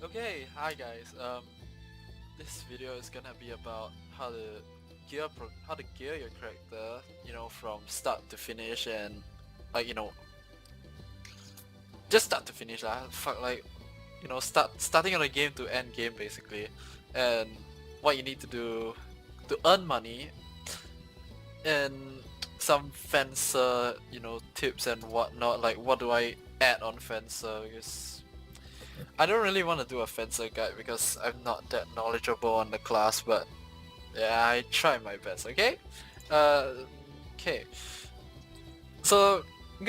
Okay, hi guys. This video is gonna be about how to gear your character, from start to finish and like just start to finish lah. Fuck like starting on the game to end game basically, and what you need to do to earn money and some Fencer tips and whatnot. Like what do I add on Fencer because I don't really want to do a Fencer guide because I'm not that knowledgeable on the class, but yeah, I try my best, okay? Uh, okay. So, I'm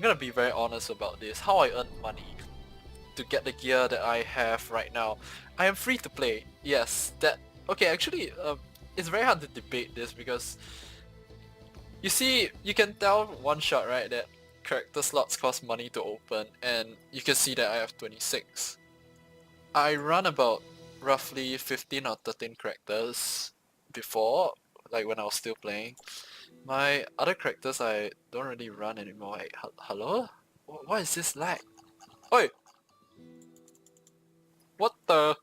gonna be very honest about this. How I earn money to get the gear that I have right now. I am free to play, yes, okay, actually, it's very hard to debate this because, you see, you can tell one shot, right, that character slots cost money to open, and you can see that I have 26. I run about roughly 15 or 13 characters before, like when I was still playing. My other characters I don't really run anymore. Like, hello? What is this lag? Oi! What the?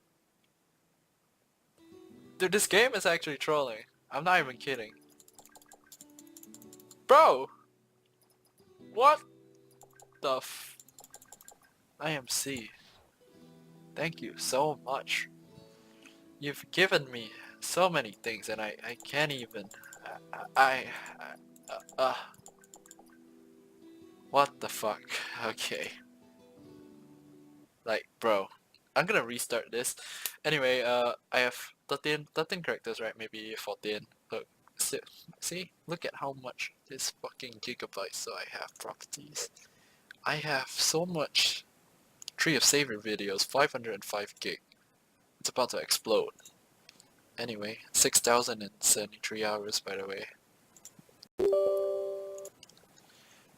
Dude, this game is actually trolling. I'm not even kidding. Bro! What the IMC. Thank you so much. You've given me so many things and I can't even... uh, what the fuck? Okay. Like, bro. I'm gonna restart this. Anyway, I have 13 characters, right? Maybe 14. Look, see? Look at how much this fucking gigabytes so I have properties. I have so much tree of savior videos, 505 gig. It's about to explode. Anyway, 6,073 hours by the way.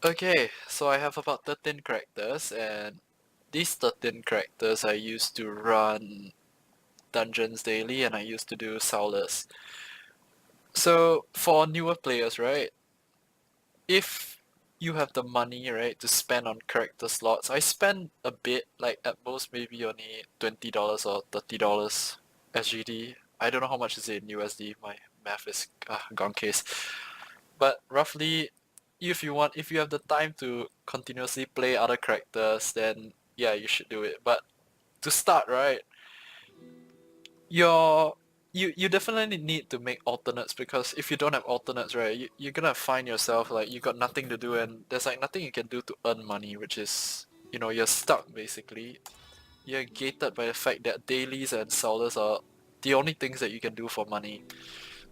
Okay, so I have about 13 characters and these 13 characters I used to run dungeons daily and I used to do Soulless. So for newer players, right, if you have the money, right, to spend on character slots, I spend a bit, like at most maybe only $20 or $30 SGD. I don't know how much is it in USD, my math is gone case. But roughly, if you have the time to continuously play other characters, then yeah, you should do it. But to start, right, your you definitely need to make alternates because if you don't have alternates, right, you're gonna find yourself like you got nothing to do and there's like nothing you can do to earn money, which is, you're stuck basically. You're gated by the fact that dailies and sellers are the only things that you can do for money.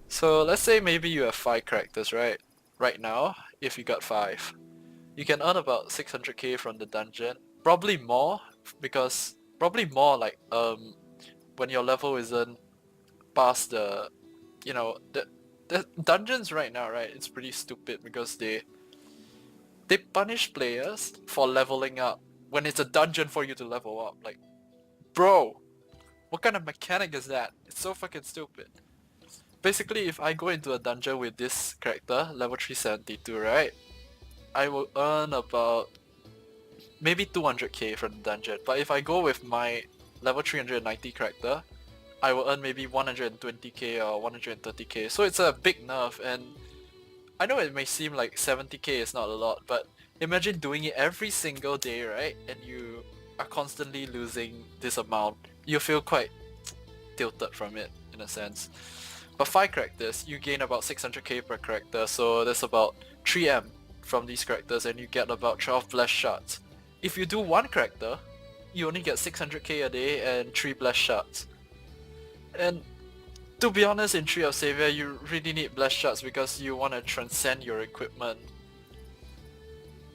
So let's say maybe you have 5 characters, right? Right now, if you got 5, you can earn about 600k from the dungeon. Probably more like when your level isn't past the dungeons right now, right? It's pretty stupid because they punish players for leveling up when it's a dungeon for you to level up. Like, bro, what kind of mechanic is that? It's so fucking stupid. Basically, if I go into a dungeon with this character, level 372, right? I will earn about maybe 200k from the dungeon. But if I go with my level 390 character, I will earn maybe 120k or 130k. So it's a big nerf, and I know it may seem like 70k is not a lot, but imagine doing it every single day, right? And you are constantly losing this amount. You feel quite tilted from it in a sense. But 5 characters, you gain about 600k per character, so that's about 3M from these characters and you get about 12 blessed shots. If you do 1 character, you only get 600k a day and 3 blessed shots. And to be honest, in Tree of Savior, you really need blessed shots because you want to transcend your equipment.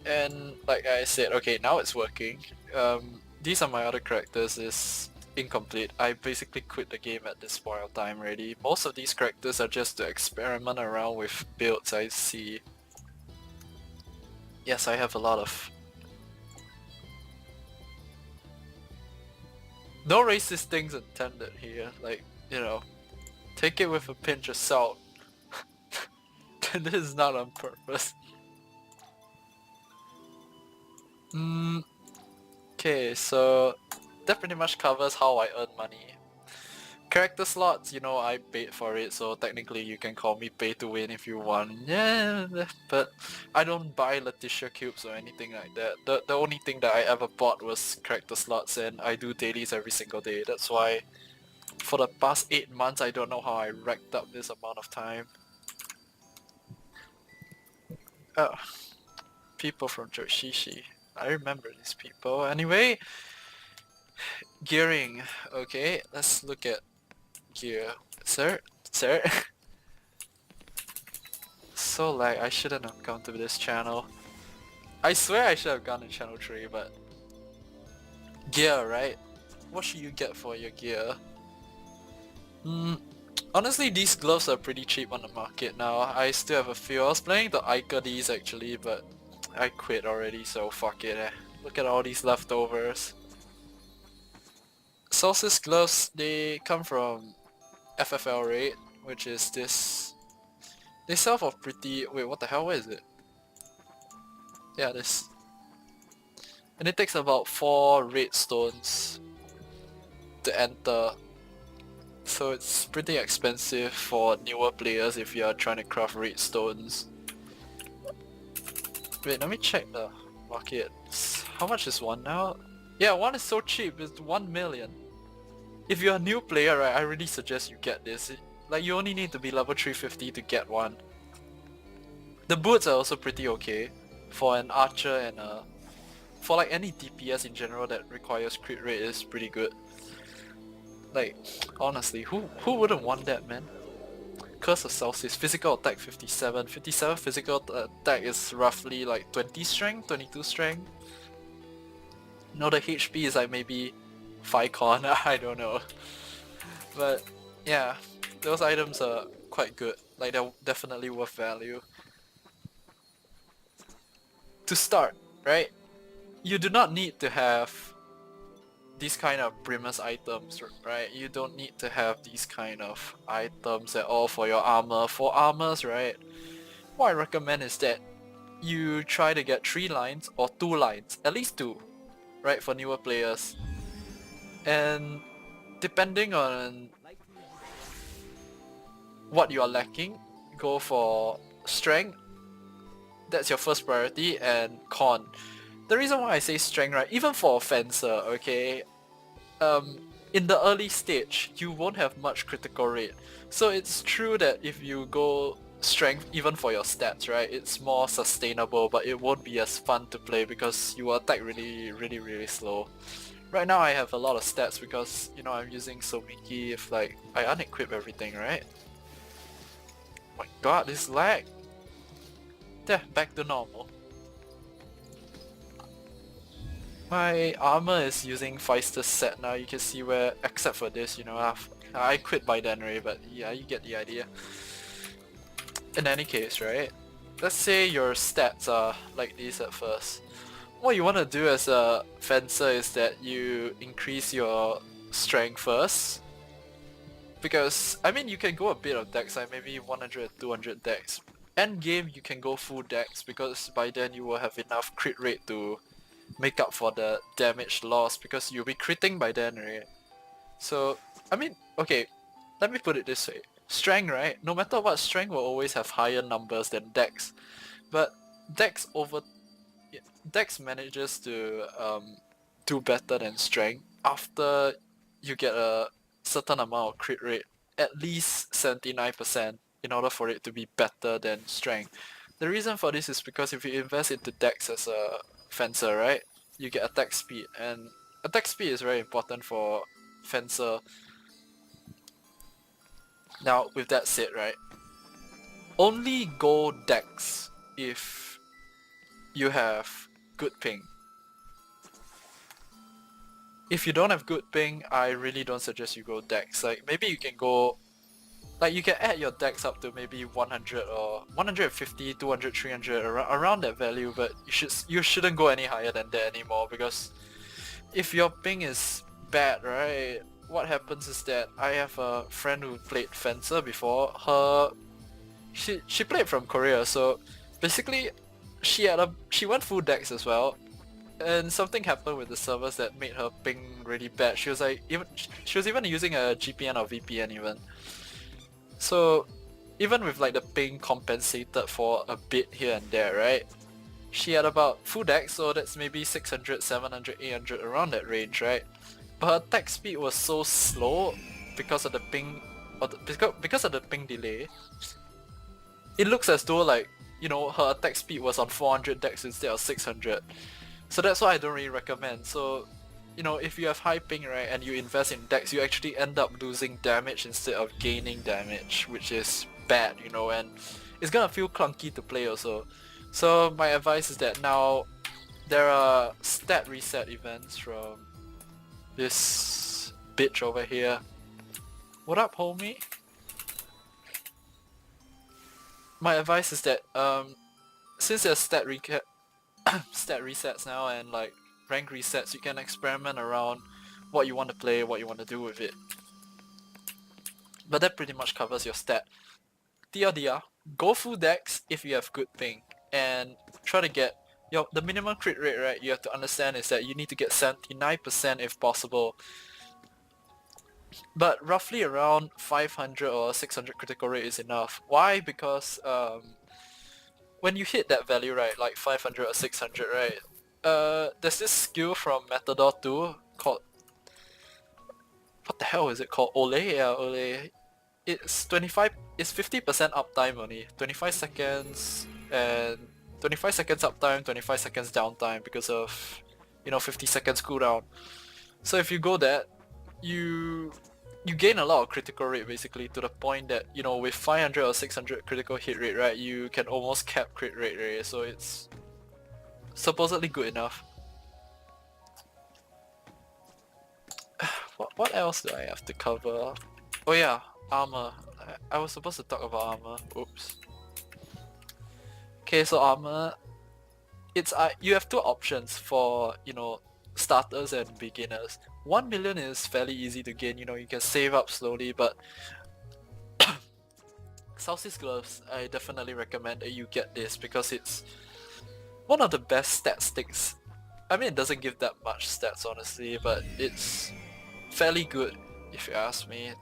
And like I said, okay, now it's working. These are my other characters, is incomplete. I basically quit the game at this point of time already. Most of these characters are just to experiment around with builds I see. Yes, I have a lot of... No racist things intended here, like, take it with a pinch of salt. This is not on purpose. Okay, so that pretty much covers how I earn money. Character slots, you know, I paid for it, so technically you can call me pay to win if you want. Yeah, but I don't buy Letitia cubes or anything like that. The only thing that I ever bought was character slots, and I do dailies every single day. That's why for the past 8 months I don't know how I racked up this amount of time. Oh, people from Joshishi. I remember these people. Anyway, gearing. Okay, let's look at gear. Sir? So like, I shouldn't have come to this channel. I swear I should have gone to channel 3, but... Gear, right? What should you get for your gear? Honestly, these gloves are pretty cheap on the market now. I still have a few. I was planning to Ica these actually, but I quit already, so fuck it. Look at all these leftovers. Solstice gloves, they come from FFL rate, which is this... They sell for pretty... Wait, what the hell? Where is it? Yeah, this. And it takes about 4 red stones to enter. So it's pretty expensive for newer players if you are trying to craft red stones. Wait, let me check the market. How much is one now? Yeah, one is so cheap, it's 1 million. If you're a new player, right, I really suggest you get this. Like, you only need to be level 350 to get one. The boots are also pretty okay for an archer and for like any DPS in general that requires crit rate is pretty good. Like, honestly, who wouldn't want that, man? Curse of Celsius, physical attack 57. 57 physical attack is roughly like 20 strength, 22 strength. No, the HP is like maybe 5 con, I don't know. But yeah, those items are quite good. Like, they're definitely worth value. To start, right? You do not need to have these kind of Primus items, right? You don't need to have these kind of items at all for your armor. For armors, right? What I recommend is that you try to get 3 lines or 2 lines, at least 2, right? For newer players. And depending on what you are lacking, go for strength. That's your first priority, and con. The reason why I say strength, right, even for a fencer, okay, in the early stage, you won't have much critical rate. So it's true that if you go strength, even for your stats, right, it's more sustainable, but it won't be as fun to play because you attack really slow. Right now I have a lot of stats because, you know, I'm using Somiki if like, I unequip everything, right? Oh my god, this lag! There, back to normal. My armor is using Feistus set now. You can see where, except for this, you know, I quit by then, right? But yeah, you get the idea. In any case, right? Let's say your stats are like this at first. What you want to do as a fencer is that you increase your strength first. Because, I mean, you can go a bit of dex, like maybe 100 200 dex. End game, you can go full dex because by then you will have enough crit rate to make up for the damage loss because you'll be critting by then, right? So, I mean, okay, let me put it this way. Strength, right? No matter what, strength will always have higher numbers than dex. But dex manages to do better than strength after you get a certain amount of crit rate, at least 79%, in order for it to be better than strength. The reason for this is because if you invest into dex as a fencer, right, you get attack speed, and attack speed is very important for fencer. Now, with that said, right, only go dex if you have good ping. If you don't have good ping, I really don't suggest you go dex. Like, maybe you can go, like, you can add your dex up to maybe 100 or 150, 200, 300, around that value, but you shouldn't go any higher than that anymore, because if your ping is bad, right, what happens is that I have a friend who played Fencer before. She played from Korea, so basically she went full dex as well, And something happened with the servers that made her ping really bad. She was even using a GPN or VPN even. So even with like the ping compensated for a bit here and there, right? She had about full dex, so that's maybe 600, 700, 800 around that range, right? But her attack speed was so slow because of the ping, because of the ping delay. It looks as though like, you know, her attack speed was on 400 dex instead of 600. So that's why I don't really recommend. So, you know, if you have high ping, right, and you invest in dex, you actually end up losing damage instead of gaining damage, which is bad, you know, and it's gonna feel clunky to play also. So my advice is that now there are stat reset events from this bitch over here. What up, homie? My advice is that since there's stat resets now and like rank resets, you can experiment around what you want to play, what you want to do with it. But that pretty much covers your stat. TLDR, go full dex if you have good ping and try to get the minimum crit rate, right? You have to understand is that you need to get 79% if possible. But roughly around 500 or 600 critical rate is enough. Why? Because when you hit that value, right, like 500 or 600, right, there's this skill from Matador 2 called, what the hell is it called? Ole? Yeah, Ole. It's 50% uptime only. 25 seconds and 25 seconds uptime, 25 seconds downtime because of, you know, 50 seconds cooldown. So if you go that, you gain a lot of critical rate basically to the point that, you know, with 500 or 600 critical hit rate, right, you can almost cap crit rate, right? So it's supposedly good enough. What else do I have to cover? Oh yeah, armor. I was supposed to talk about armor. Oops. Okay, so armor, it's you have two options for, you know, starters and beginners. 1 million is fairly easy to gain, you know, you can save up slowly, but Southeast Gloves, I definitely recommend that you get this because it's one of the best stat sticks. I mean, it doesn't give that much stats honestly, but it's fairly good if you ask me.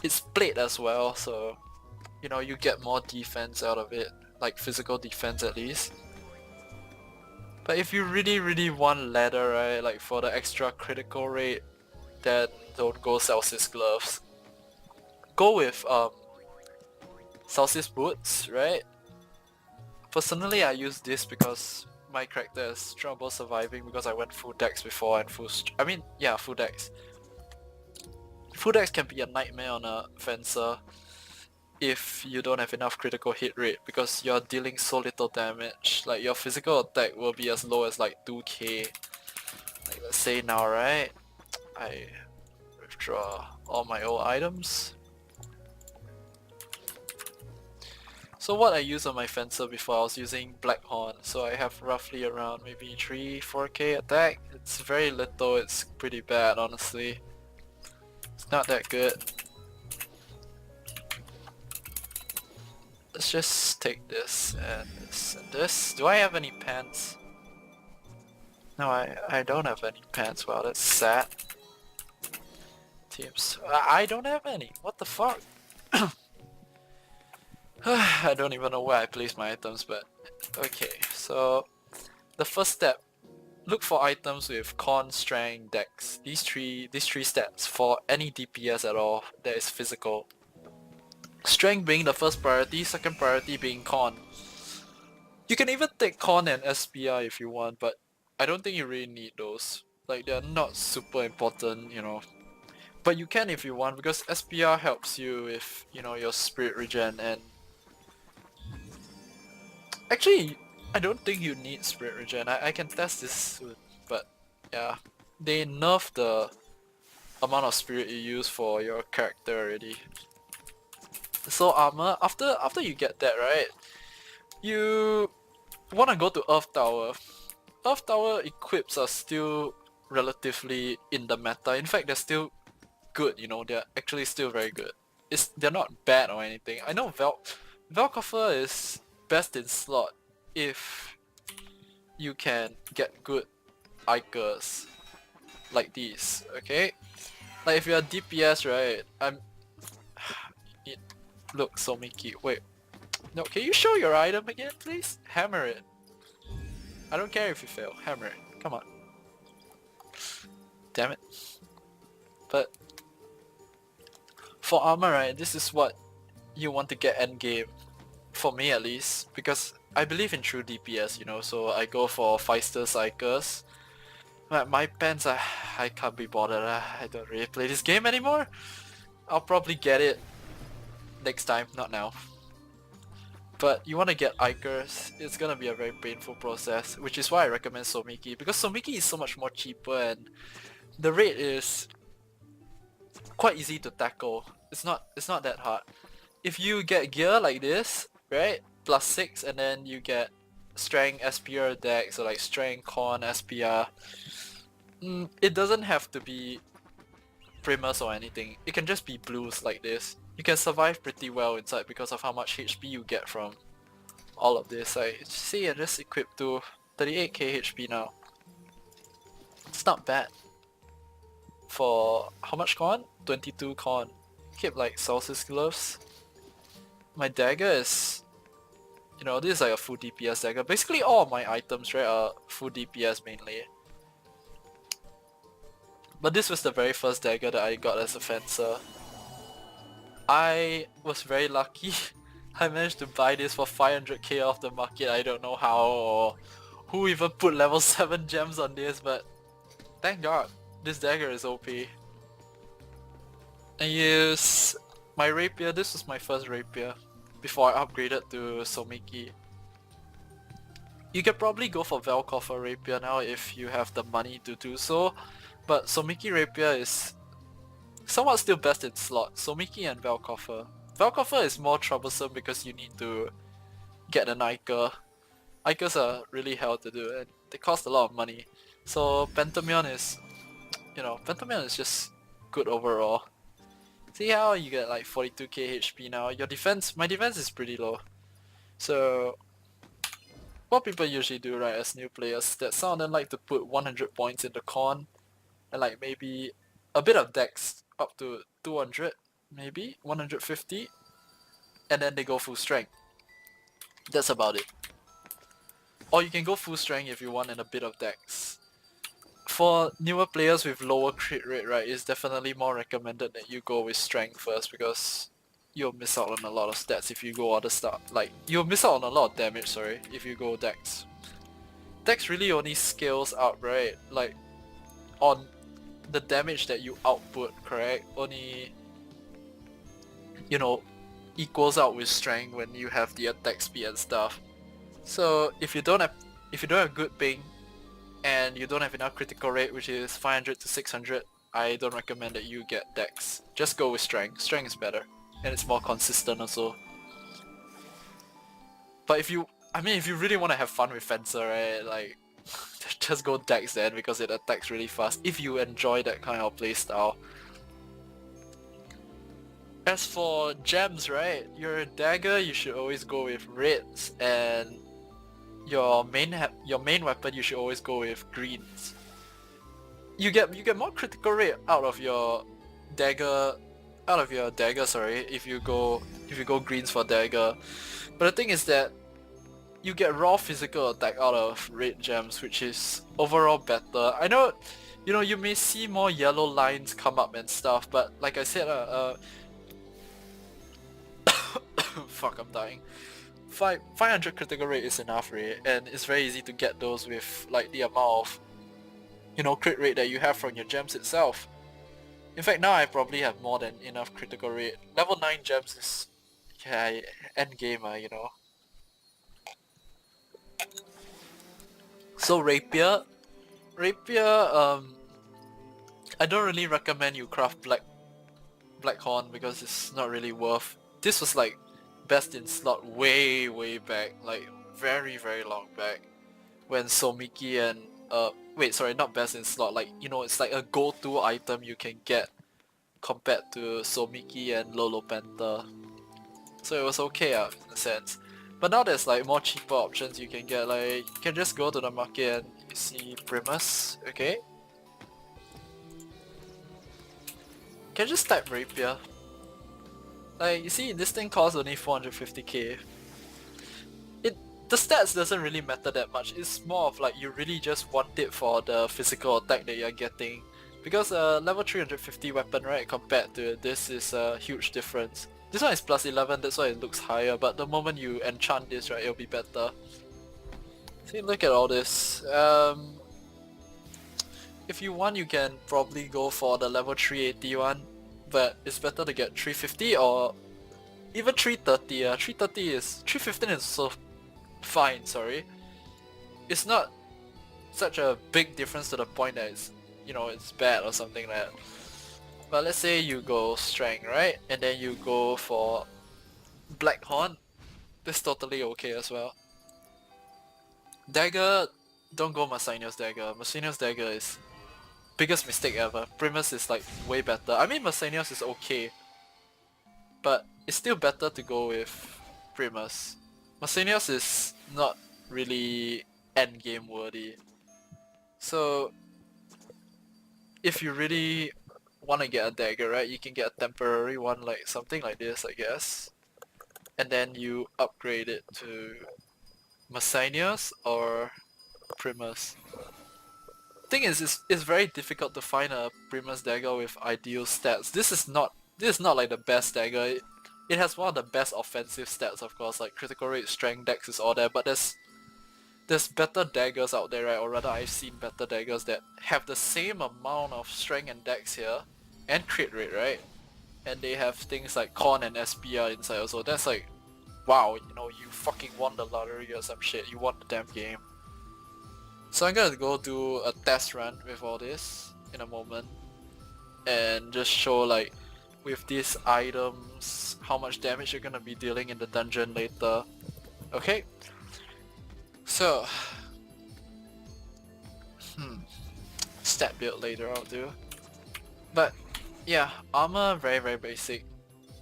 It's played as well, so, you know, you get more defense out of it, like physical defense at least. But if you really want ladder, right, like for the extra critical rate, then don't go Celsius Gloves. Go with Celsius Boots, right? Personally, I use this because my character is trouble surviving because I went full dex before and full dex. Full dex can be a nightmare on a fencer if you don't have enough critical hit rate because you're dealing so little damage. Like your physical attack will be as low as like 2k. Like let's say now, right? I withdraw all my old items. So what I used on my fencer before, I was using Blackhorn, so I have roughly around maybe 3-4k attack. It's very little, it's pretty bad honestly. It's not that good. Let's just take this and this and this. Do I have any pants? No, I don't have any pants. Wow, that's sad. Teams. I don't have any. What the fuck? I don't even know where I place my items, but okay. So the first step, look for items with con, strength, dex. These three stats for any DPS at all that is physical. Strength being the first priority, second priority being con. You can even take con and SPR if you want, but I don't think you really need those. Like they're not super important, you know. But you can if you want because SPR helps you with, you know, your spirit regen and actually I don't think you need spirit regen. I can test this soon, but yeah. They nerfed the amount of spirit you use for your character already. So armor, after you get that, right, you wanna go to Earth Tower. Earth Tower equips are still relatively in the meta. In fact, they're still good, you know, they're actually still very good. They're not bad or anything. I know Velcoffer is best in slot if you can get good Ikers like these, okay? Like if you're a DPS, right? Look, Somiki, wait. No, can you show your item again, please? Hammer it. I don't care if you fail. Hammer it. Come on. Damn it. But for armor, right, this is what you want to get endgame. For me at least. Because I believe in true DPS, you know, so I go for Feister Psychers. My pants, I can't be bothered. I don't really play this game anymore. I'll probably get it next time, not now. But you want to get Ikers, it's gonna be a very painful process, which is why I recommend Somiki, because Somiki is so much more cheaper and the rate is quite easy to tackle. It's not that hard. If you get gear like this, right, plus 6 and then you get strength SPR dex or like strength con SPR, it doesn't have to be Primus or anything. It can just be blues like this. You can survive pretty well inside because of how much HP you get from all of this. I see I just equipped to 38k HP now. It's not bad. For how much con? 22 con. Keep like Solstice gloves. My dagger is, you know, this is like a full DPS dagger. Basically all of my items, right, are full DPS mainly. But this was the very first dagger that I got as a fencer. I was very lucky. I managed to buy this for 500k off the market. I don't know how or who even put level 7 gems on this, but thank god, this dagger is OP. I use my rapier. This was my first rapier before I upgraded to Somiki. You can probably go for Velcoffer rapier now if you have the money to do so, but Somiki rapier is somewhat still best in slot. Somiki and Velcoffer. Velcoffer is more troublesome because you need to get an Iker. Ikers are really hell to do and they cost a lot of money. So Pentamion is, you know, Pentamion is just good overall. See how you get like 42k HP now? Your defense, my defense is pretty low. So what people usually do, right, as new players, that some of them like to put 100 points in the con and like maybe a bit of dex up to 200, maybe 150, and then they go full strength. That's about it. Or you can go full strength if you want and a bit of dex. For newer players with lower crit rate, right, it's definitely more recommended that you go with strength first because you'll miss out on a lot of stats if you go other stuff. Like, you'll miss out on a lot of damage, sorry, if you go dex. Dex really only scales out, right, like, on the damage that you output, correct? Only, you know, equals out with strength when you have the attack speed and stuff. So if you don't have good ping and you don't have enough critical rate, which is 500 to 600, I don't recommend that you get dex. Just go with strength. Strength is better and it's more consistent also. But if you really want to have fun with Fencer, right, like just go dex then because it attacks really fast if you enjoy that kind of playstyle. As for gems, right, your dagger you should always go with reds and your main weapon you should always go with greens. You get more critical rate out of your dagger sorry, if you go greens for dagger. But the thing is that you get raw physical attack out of red gems, which is overall better. I know, you know, you may see more yellow lines come up and stuff, but like I said, fuck, I'm dying. 500 critical rate is enough, right? And it's very easy to get those with like the amount of, you know, crit rate that you have from your gems itself. In fact, now I probably have more than enough critical rate. Level 9 gems is, yeah, end gamer, you know. So rapier, I don't really recommend you craft black horn because it's not really worth. This was like best in slot way back, like very long back, when Somiki and wait, sorry, not best in slot, like, you know, it's like a go-to item you can get compared to Somiki and Lolo Panther. So it was okay in a sense. But now there's like more cheaper options you can get. Like you can just go to the market and you see Primus, okay? You can just type Rapier. Like you see, this thing costs only 450k. The stats doesn't really matter that much. It's more of like you really just want it for the physical attack that you're getting. Because level 350 weapon, right, compared to this is a huge difference. This one is plus 11, that's why it looks higher, but the moment you enchant this, right, it'll be better. See, look at all this. If you want, you can probably go for the level 380 one, but it's better to get 350 or even 330. 315 is so fine, sorry. It's not such a big difference to the point that it's, you know, it's bad or something like that. But let's say you go strength, right? And then you go for Black Horn. That's totally okay as well. Dagger, don't go Masinius Dagger. Masinius Dagger is biggest mistake ever. Primus is like way better. I mean Masinius is okay, but it's still better to go with Primus. Masinius is not really endgame worthy. So if you really want to get a dagger, right, you can get a temporary one, like something like this, I guess. And then you upgrade it to Masinius or Primus. Thing is, it's very difficult to find a Primus dagger with ideal stats. This is not like the best dagger. It has one of the best offensive stats, of course, like critical rate, strength, dex is all there, but there's better daggers out there, right? Or rather, I've seen better daggers that have the same amount of strength and dex here, and crit rate, right? And they have things like con and SPR inside also. That's like, wow, you know, you fucking won the lottery or some shit. You won the damn game. So I'm gonna go do a test run with all this in a moment, and just show like with these items how much damage you're gonna be dealing in the dungeon later. Okay? So, stat build later I'll do. But yeah, armor very basic.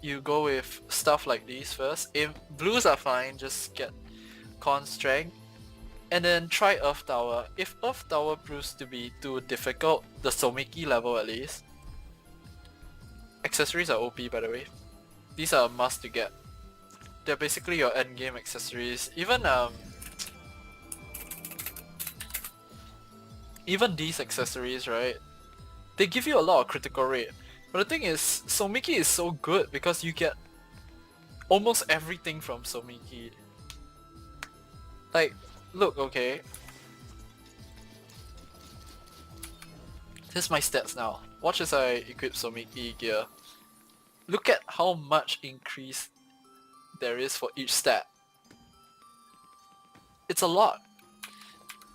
You go with stuff like these first. If blues are fine, just get con strength. And then try Earth Tower. If Earth Tower proves to be too difficult, the Somiki level at least. Accessories are OP by the way. These are a must to get. They're basically your endgame accessories. Even these accessories, right? They give you a lot of critical rate. But the thing is, Somiki is so good because you get almost everything from Somiki. Like, look, okay. Here's my stats now. Watch as I equip Somiki gear. Look at how much increase there is for each stat. It's a lot.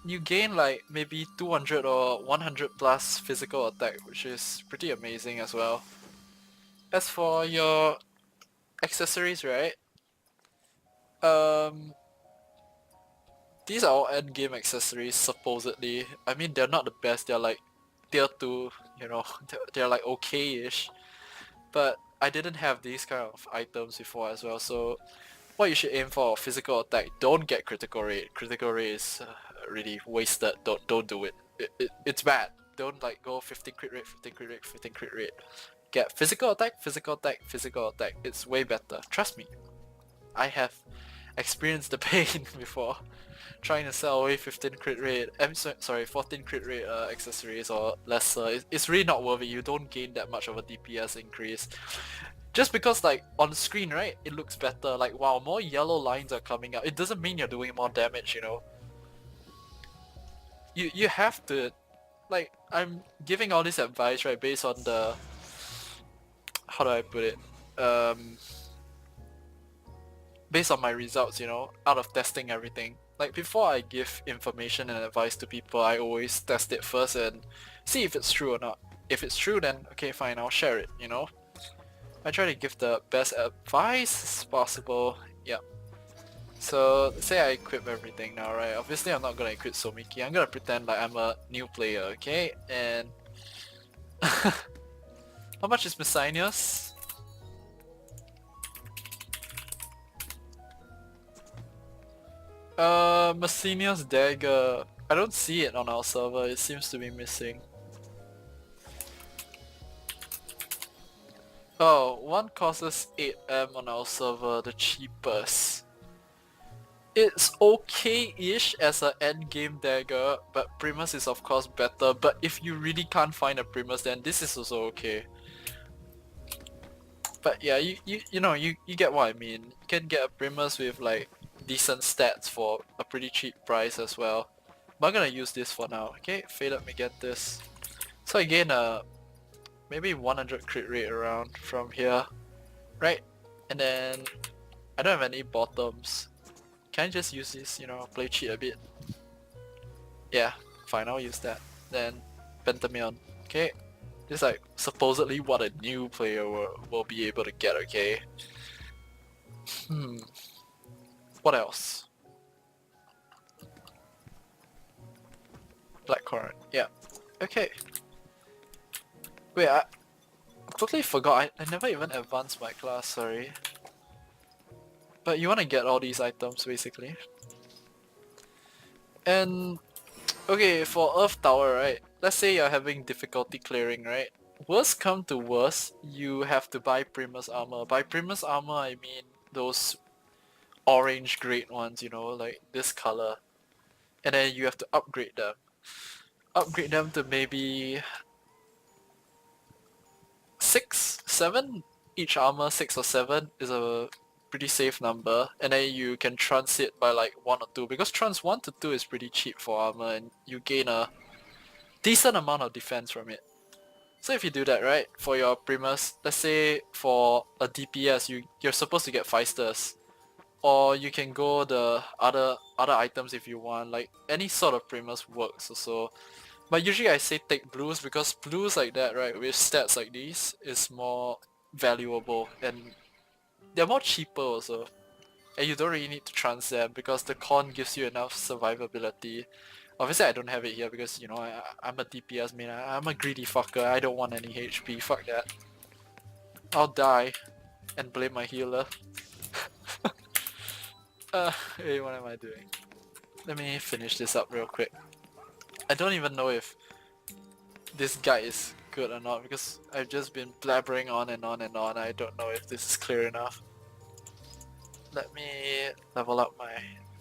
You gain like maybe 200 or 100 plus physical attack, which is pretty amazing as well. As for your accessories, right? These are all endgame accessories, supposedly. I mean, they're not the best, they're like tier 2, you know, they're like okay-ish. But I didn't have these kind of items before as well, so what you should aim for, physical attack. Don't get critical rate. Critical rate is really wasted. Don't do it. It's bad. Don't like go 15 crit rate, 15 crit rate, 15 crit rate. Get physical attack, physical attack, physical attack. It's way better. Trust me. I have experienced the pain before trying to sell away 15 crit rate. I'm sorry, 14 crit rate accessories or lesser. It's really not worth it. You don't gain that much of a DPS increase. Just because like on screen, right, it looks better, like wow, more yellow lines are coming out. It doesn't mean you're doing more damage, you know. You have to, like, I'm giving all this advice, right, based on the, how do I put it, based on my results, you know, out of testing everything. Like before I give information and advice to people, I always test it first and see if it's true or not. If it's true, then okay, fine, I'll share it, you know. I try to give the best advice possible. Yeah. So let's say I equip everything now, right? Obviously I'm not gonna equip Somiki. I'm gonna pretend like I'm a new player, okay? And how much is Masinius? Messinia's dagger. I don't see it on our server, it seems to be missing. Oh, one costs 8M on our server, the cheapest. It's okay-ish as an endgame dagger, but Primus is of course better, but if you really can't find a Primus then this is also okay. But yeah, you know, you get what I mean. You can get a Primus with like decent stats for a pretty cheap price as well. But I'm gonna use this for now. Okay, let me get this. So I gain a maybe 100 crit rate around from here, right? And then I don't have any bottoms. Can I just use this, you know, play cheat a bit? Yeah, fine, I'll use that. Then Pentamion. Okay, this is like supposedly what a new player will be able to get, okay? What else? Blackcurrant, yeah. Okay. Wait, I totally forgot, I never even advanced my class, sorry. But you want to get all these items basically. And okay, for Earth Tower, right? Let's say you're having difficulty clearing, right? Worst come to worst, you have to buy Primus armor. By Primus armor, I mean those orange grade ones, you know, like this color. And then you have to upgrade them. Upgrade them to maybe 6, 7? Each armor 6 or 7 is a pretty safe number, and then you can trans it by like 1 or 2, because trans 1 to 2 is pretty cheap for armor and you gain a decent amount of defense from it. So if you do that, right, for your Primus, let's say for a DPS you're supposed to get 5 stars, or you can go the other items if you want, like any sort of Primus works also. But usually I say take blues because blues like that, right, with stats like these is more valuable and they're more cheaper also. And you don't really need to trans them because the con gives you enough survivability. Obviously I don't have it here because, you know, I'm a DPS main, I'm a greedy fucker, I don't want any HP, fuck that. I'll die and blame my healer. Hey, what am I doing? Let me finish this up real quick. I don't even know if this guide is good or not because I've just been blabbering on and on and on. I don't know if this is clear enough. Let me level up my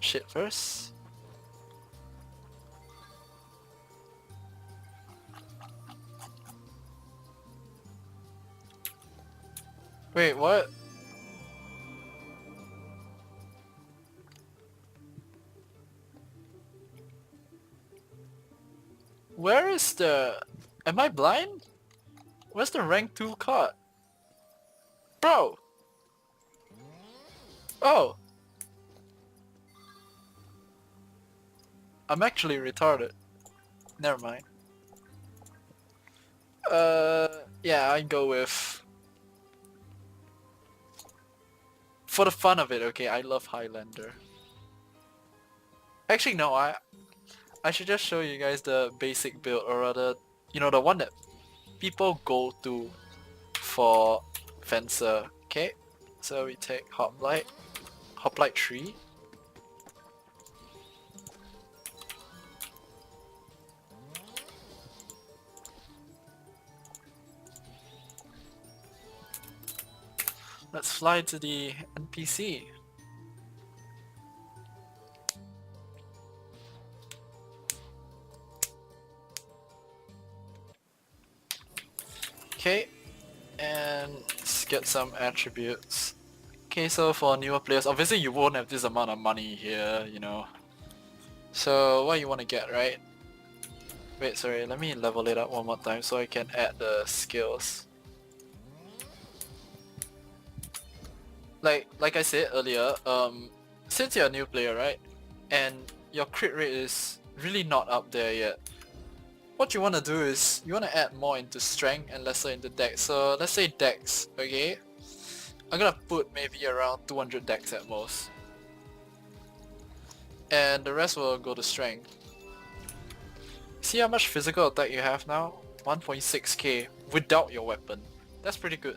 shit first. Wait, what? Where is the... Am I blind? Where's the rank 2 card? Bro! Oh! I'm actually retarded. Never mind. Yeah, I go with... For the fun of it, okay, I love Highlander. Actually, no, I should just show you guys the basic build, or rather, you know, the one that people go to for Fencer. Okay, so we take Hoplite 3. Let's fly to the NPC. Okay, and let's get some attributes. Okay, so for newer players, obviously you won't have this amount of money here, you know. So what you want to get, right? Wait, sorry, let me level it up one more time so I can add the skills. Like I said earlier, since you're a new player, right? And your crit rate is really not up there yet. What you want to do is, you want to add more into strength and lesser into dex. So let's say dex, okay? I'm gonna put maybe around 200 dex at most. And the rest will go to strength. See how much physical attack you have now? 1.6k without your weapon. That's pretty good.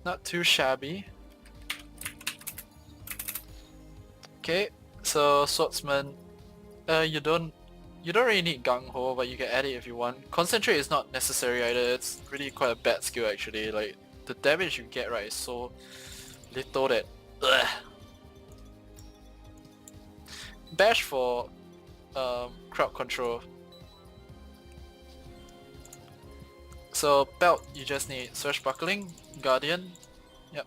Not too shabby. Okay, So swordsman, you don't really need gung ho, but you can add it if you want. Concentrate is not necessary either. It's really quite a bad skill actually. Like the damage you get right is so little that. Ugh. Bash for crowd control. So belt, you just need swashbuckling, guardian. Yep.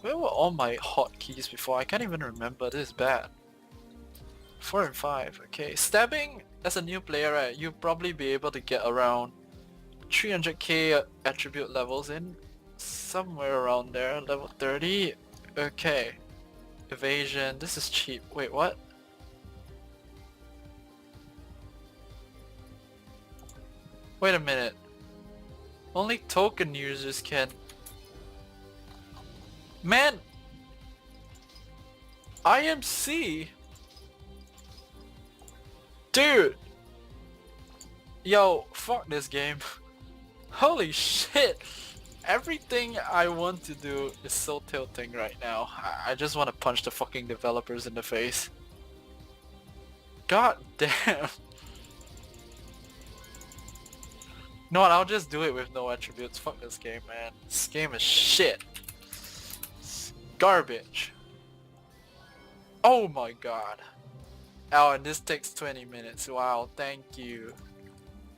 Where were all my hotkeys before? I can't even remember. This is bad. 4 and 5. Okay, stabbing as a new player, right? You'll probably be able to get around 300k attribute levels in, somewhere around there. Level 30. Okay. Evasion. This is cheap. Wait, what? Wait a minute. Only token users can... Man! IMC! Dude! Yo, fuck this game. Holy shit! Everything I want to do is so tilting right now. I just want to punch the fucking developers in the face. God damn! You know what, I'll just do it with no attributes. Fuck this game, man. This game is shit. It's garbage. Oh my god. Oh, and this takes 20 minutes. Wow, thank you.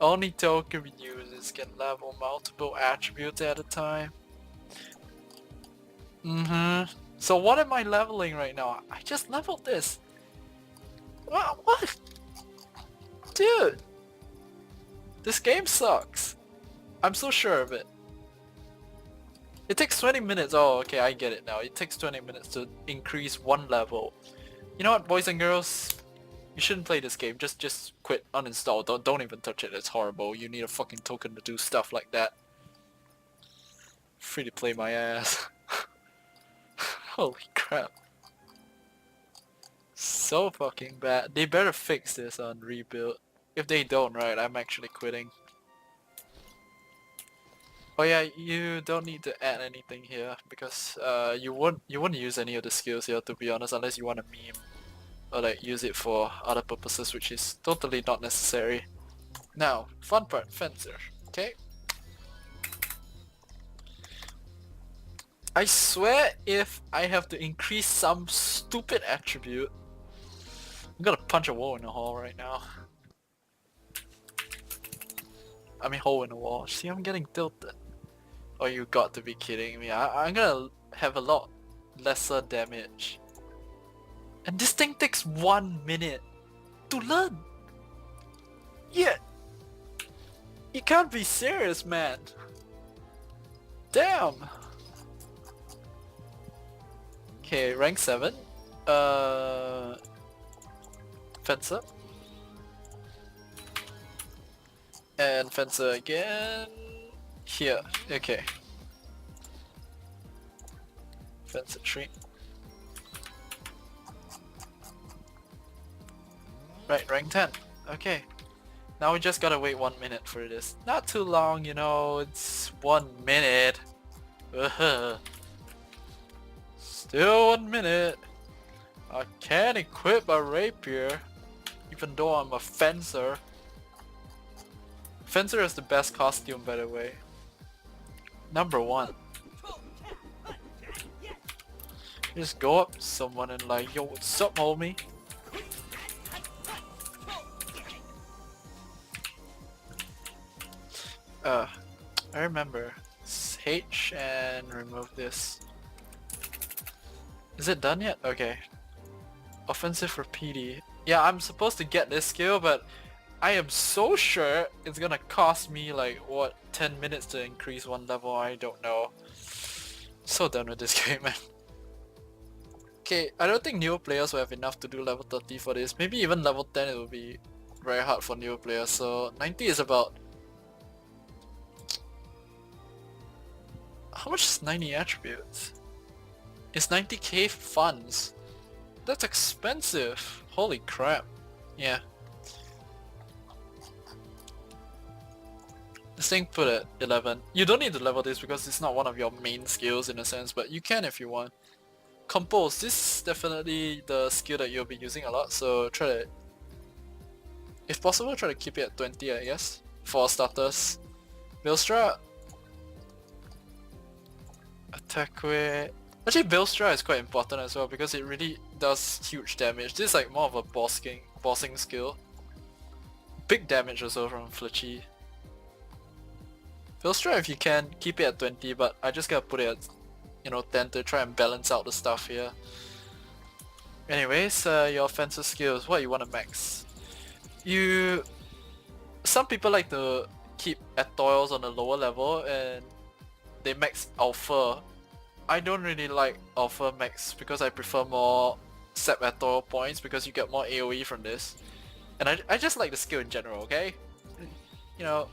Only token users can level multiple attributes at a time. So what am I leveling right now? I just leveled this. What? Dude! This game sucks. I'm so sure of it. It takes 20 minutes. Oh, okay, I get it now. It takes 20 minutes to increase one level. You know what, boys and girls? You shouldn't play this game. Just quit, uninstall. Don't even touch it. It's horrible. You need a fucking token to do stuff like that. Free to play my ass. Holy crap. So fucking bad. They better fix this on rebuild. If they don't, right, I'm actually quitting. Oh yeah, you don't need to add anything here because you won't use any of the skills here, to be honest, unless you want a meme or like use it for other purposes, which is totally not necessary. Now, fun part, fencer. Okay. I swear if I have to increase some stupid attribute, I'm gonna punch a wall in the hall right now. I mean hole in the wall. See, I'm getting tilted. Oh, you got to be kidding me. I'm gonna have a lot lesser damage. And this thing takes 1 minute to learn. Yeah. You can't be serious, man. Damn. Okay, rank 7. Fencer. And fencer again. Here. Okay. Fencer tree. Right, rank 10. Okay. Now we just gotta wait 1 minute for this. Not too long, you know, it's 1 minute. Still 1 minute. I can't equip a rapier, even though I'm a fencer. Fencer is the best costume, by the way. Number 1. Just go up to someone and like, yo, what's up, homie? I remember. It's H and remove this. Is it done yet? Okay. Offensive for PD. Yeah, I'm supposed to get this skill, but I am so sure it's gonna cost me like, what, 10 minutes to increase one level? I don't know. So done with this game, man. Okay, I don't think newer players will have enough to do level 30 for this. Maybe even level 10 it will be very hard for newer players. So 90 is about... How much is 90 attributes? It's 90k funds. That's expensive. Holy crap. Yeah. This thing put at 11. You don't need to level this because it's not one of your main skills in a sense, but you can if you want. Compose. This is definitely the skill that you'll be using a lot, so try to, if possible, try to keep it at 20, I guess, for starters. Billstra, attack with... Actually, Billstra is quite important as well because it really does huge damage. This is like more of a bossing skill. Big damage also from Flitchy. Billstra, if you can, keep it at 20, but I just gotta put it at, you know, 10 to try and balance out the stuff here. Anyways, your offensive skills, what you want to max? Some people like to keep Etoils on a lower level and they max Alpha. I don't really like Alpha max because I prefer more Sep Etoil points because you get more AoE from this. And I just like the skill in general, okay? You know.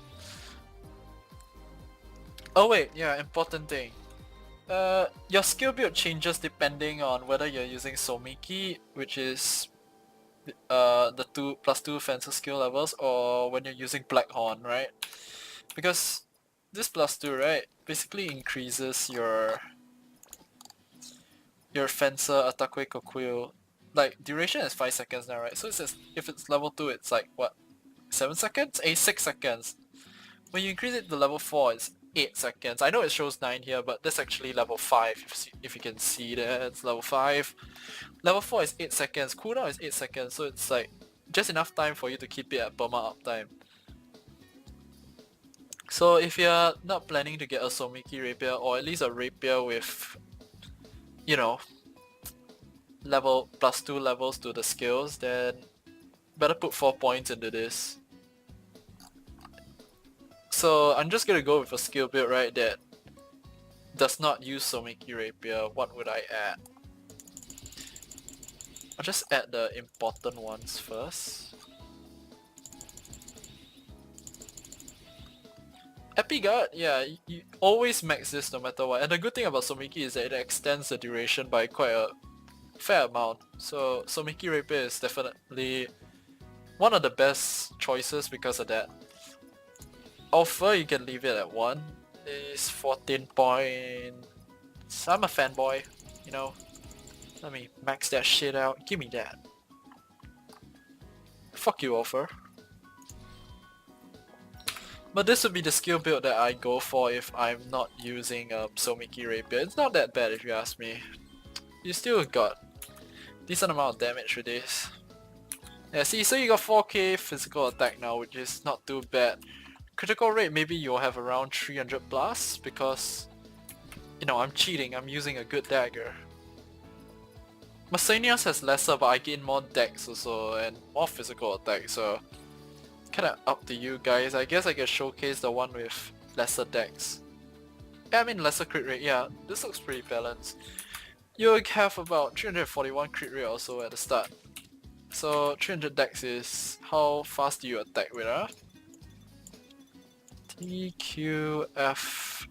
Oh wait, yeah, important thing. Your skill build changes depending on whether you're using Somiki, which is the 2+2 offensive skill levels, or when you're using Blackhorn, right? Because this +2, right, basically increases your Fencer, Atakwe, Kokuyo. Like, duration is 5 seconds now, right? So it says if it's level 2, it's like, what, 7 seconds? 6 seconds. When you increase it to level 4, it's 8 seconds. I know it shows 9 here, but that's actually level 5, if you can see there, it's level 5. Level 4 is 8 seconds, cooldown is 8 seconds, so it's like just enough time for you to keep it at perma uptime. So if you're not planning to get a Somiki Rapier, or at least a Rapier with, you know, level +2 levels to the skills, then better put 4 points into this. So I'm just gonna go with a skill build, right, that does not use Somiki Rapier. What would I add? I'll just add the important ones first. Epiguard, yeah, you always max this no matter what. And the good thing about Somiki is that it extends the duration by quite a fair amount. So Somiki Rapier is definitely one of the best choices because of that. Alpha, you can leave it at 1. It's 14 points. I'm a fanboy, you know. Let me max that shit out. Give me that. Fuck you, Alpha. But this would be the skill build that I go for if I'm not using Somiki Rapier. It's not that bad if you ask me. You still got decent amount of damage with this. Yeah, see, so you got 4k physical attack now, which is not too bad. Critical rate, maybe you'll have around 300 plus because, you know, I'm cheating, I'm using a good dagger. Masanias has lesser, but I gain more dex also and more physical attack, so kinda up to you guys. I guess I can showcase the one with lesser dex. Yeah, I mean lesser crit rate, yeah, this looks pretty balanced. You'll have about 341 crit rate also at the start. So 300 dex is how fast do you attack with, huh? T, Q, F,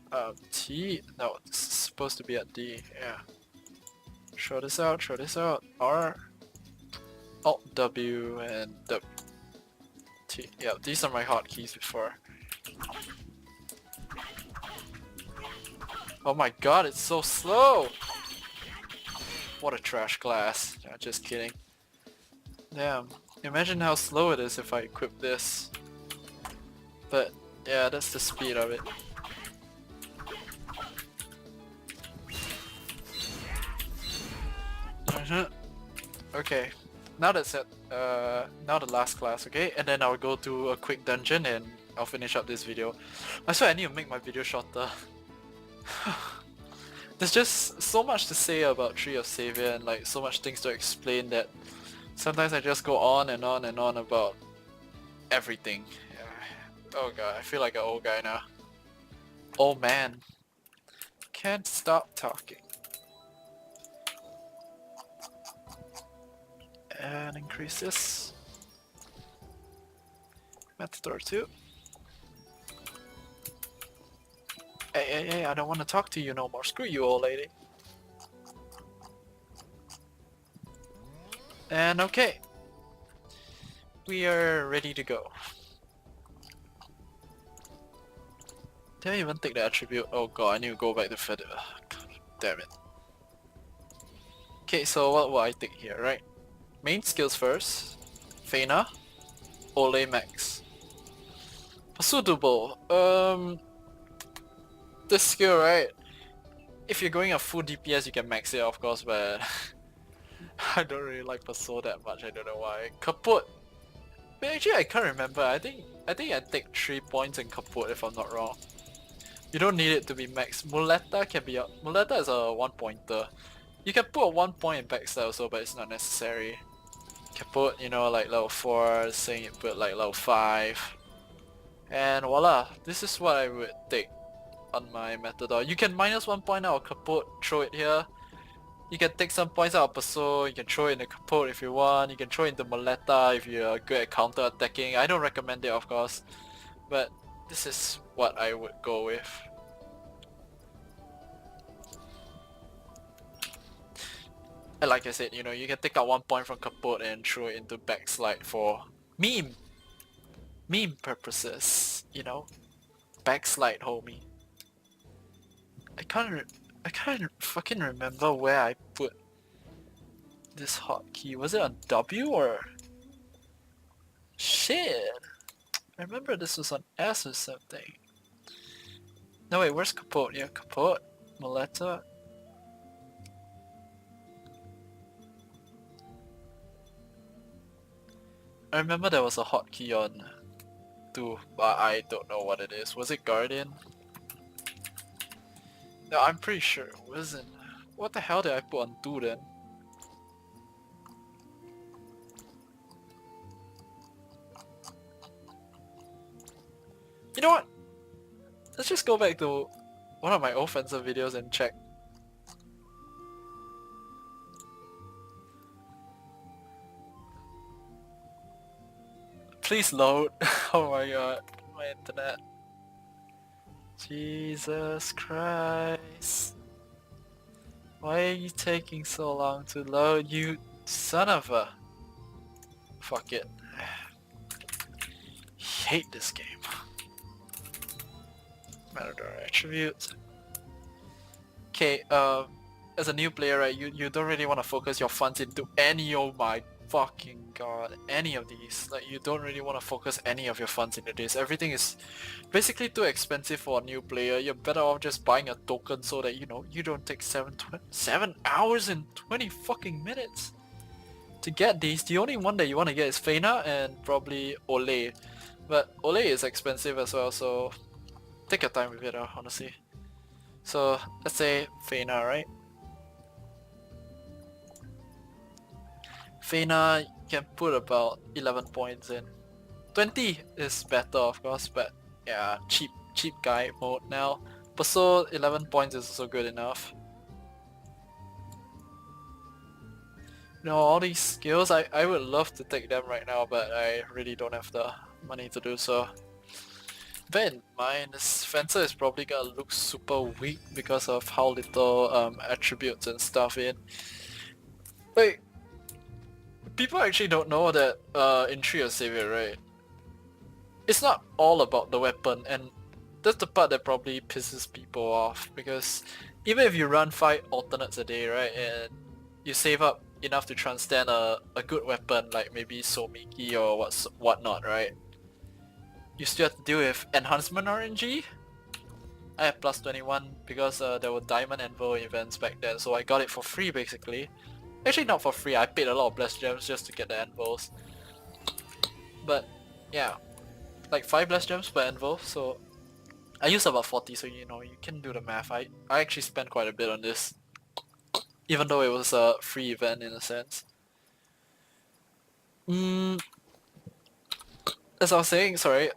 T, no, it's supposed to be at D, yeah. Throw this out, R, Alt W, and W. T, yeah, these are my hotkeys before. Oh my god, it's so slow! What a trash class, just kidding. Damn, imagine how slow it is if I equip this. But yeah, that's the speed of it. Okay, now that's it. Now the last class, okay? And then I'll go to a quick dungeon and I'll finish up this video. I swear I need to make my video shorter. There's just so much to say about Tree of Savior and like so much things to explain that sometimes I just go on and on and on about everything. Oh god, I feel like an old guy now. Oh man. Can't stop talking. And increase this. Matador 2. Hey, I don't want to talk to you no more. Screw you, old lady. And okay. We are ready to go. Did I even take the attribute? Oh god, I need to go back to Feather. God damn it. Okay, so what will I take here, right? Main skills first. Feina. Ole Max. Suitable. This skill, right? If you're going a full DPS, you can max it, of course, but I don't really like Paso that much. I don't know why. Kaput. But actually, I can't remember. I think I take 3 points in Kaput if I'm not wrong. You don't need it to be max. Muleta can be a Muleta is a 1 pointer. You can put a 1 point in backstab also, but it's not necessary. You can put, you know, like level 4, saying you put like level 5. And voila, this is what I would take on my Matador. You can minus 1 point out of Kaput, throw it here. You can take some points out of Paso, you can throw it in the Kaput if you want, you can throw it into Moleta if you're good at counter attacking. I don't recommend it, of course, but this is what I would go with. And like I said, you know, you can take out 1 point from Kaput and throw it into Backslide for meme purposes, you know? Backslide, homie. I can't fucking remember where I put this hotkey. Was it on W or... Shit! I remember this was on S or something. No wait, where's Kaput? Yeah, Kaput, Moleta. I remember there was a hotkey on 2, but I don't know what it is. Was it Guardian? No, I'm pretty sure it wasn't. What the hell did I put on 2 then? You know what? Let's just go back to one of my offensive videos and check. Please load. Oh my god, my internet. Jesus Christ. Why are you taking so long to load, you son of a... Fuck it. Hate this game. Matador attributes. Okay, as a new player, right, you don't really want to focus your funds into any, oh my fucking god, any of these. Like, you don't really want to focus any of your funds into this. Everything is basically too expensive for a new player. You're better off just buying a token so that, you know, you don't take 7 hours and 20 fucking minutes to get these. The only one that you want to get is Feina and probably Ole. But Ole is expensive as well, so take your time with it, honestly. So let's say Feina, right? Feina can put about 11 points in. 20 is better, of course, but yeah, cheap guy mode now. Paso 11 points is also good enough. You know, all these skills, I would love to take them right now, but I really don't have the money to do so. Bear in mind, this fencer is probably gonna look super weak because of how little attributes and stuff in. Like, people actually don't know that in Tree of Savior, right? It's not all about the weapon, and that's the part that probably pisses people off, because even if you run 5 alternates a day, right, and you save up enough to transcend a good weapon like maybe Somiki or whatnot, right? You still have to deal with enhancement RNG. I have plus 21 because there were diamond anvil events back then, so I got it for free basically. Actually not for free, I paid a lot of blessed gems just to get the anvils. But yeah, like 5 blessed gems per anvil, so I used about 40, so you know, you can do the math. I actually spent quite a bit on this, even though it was a free event in a sense. As I was saying, sorry,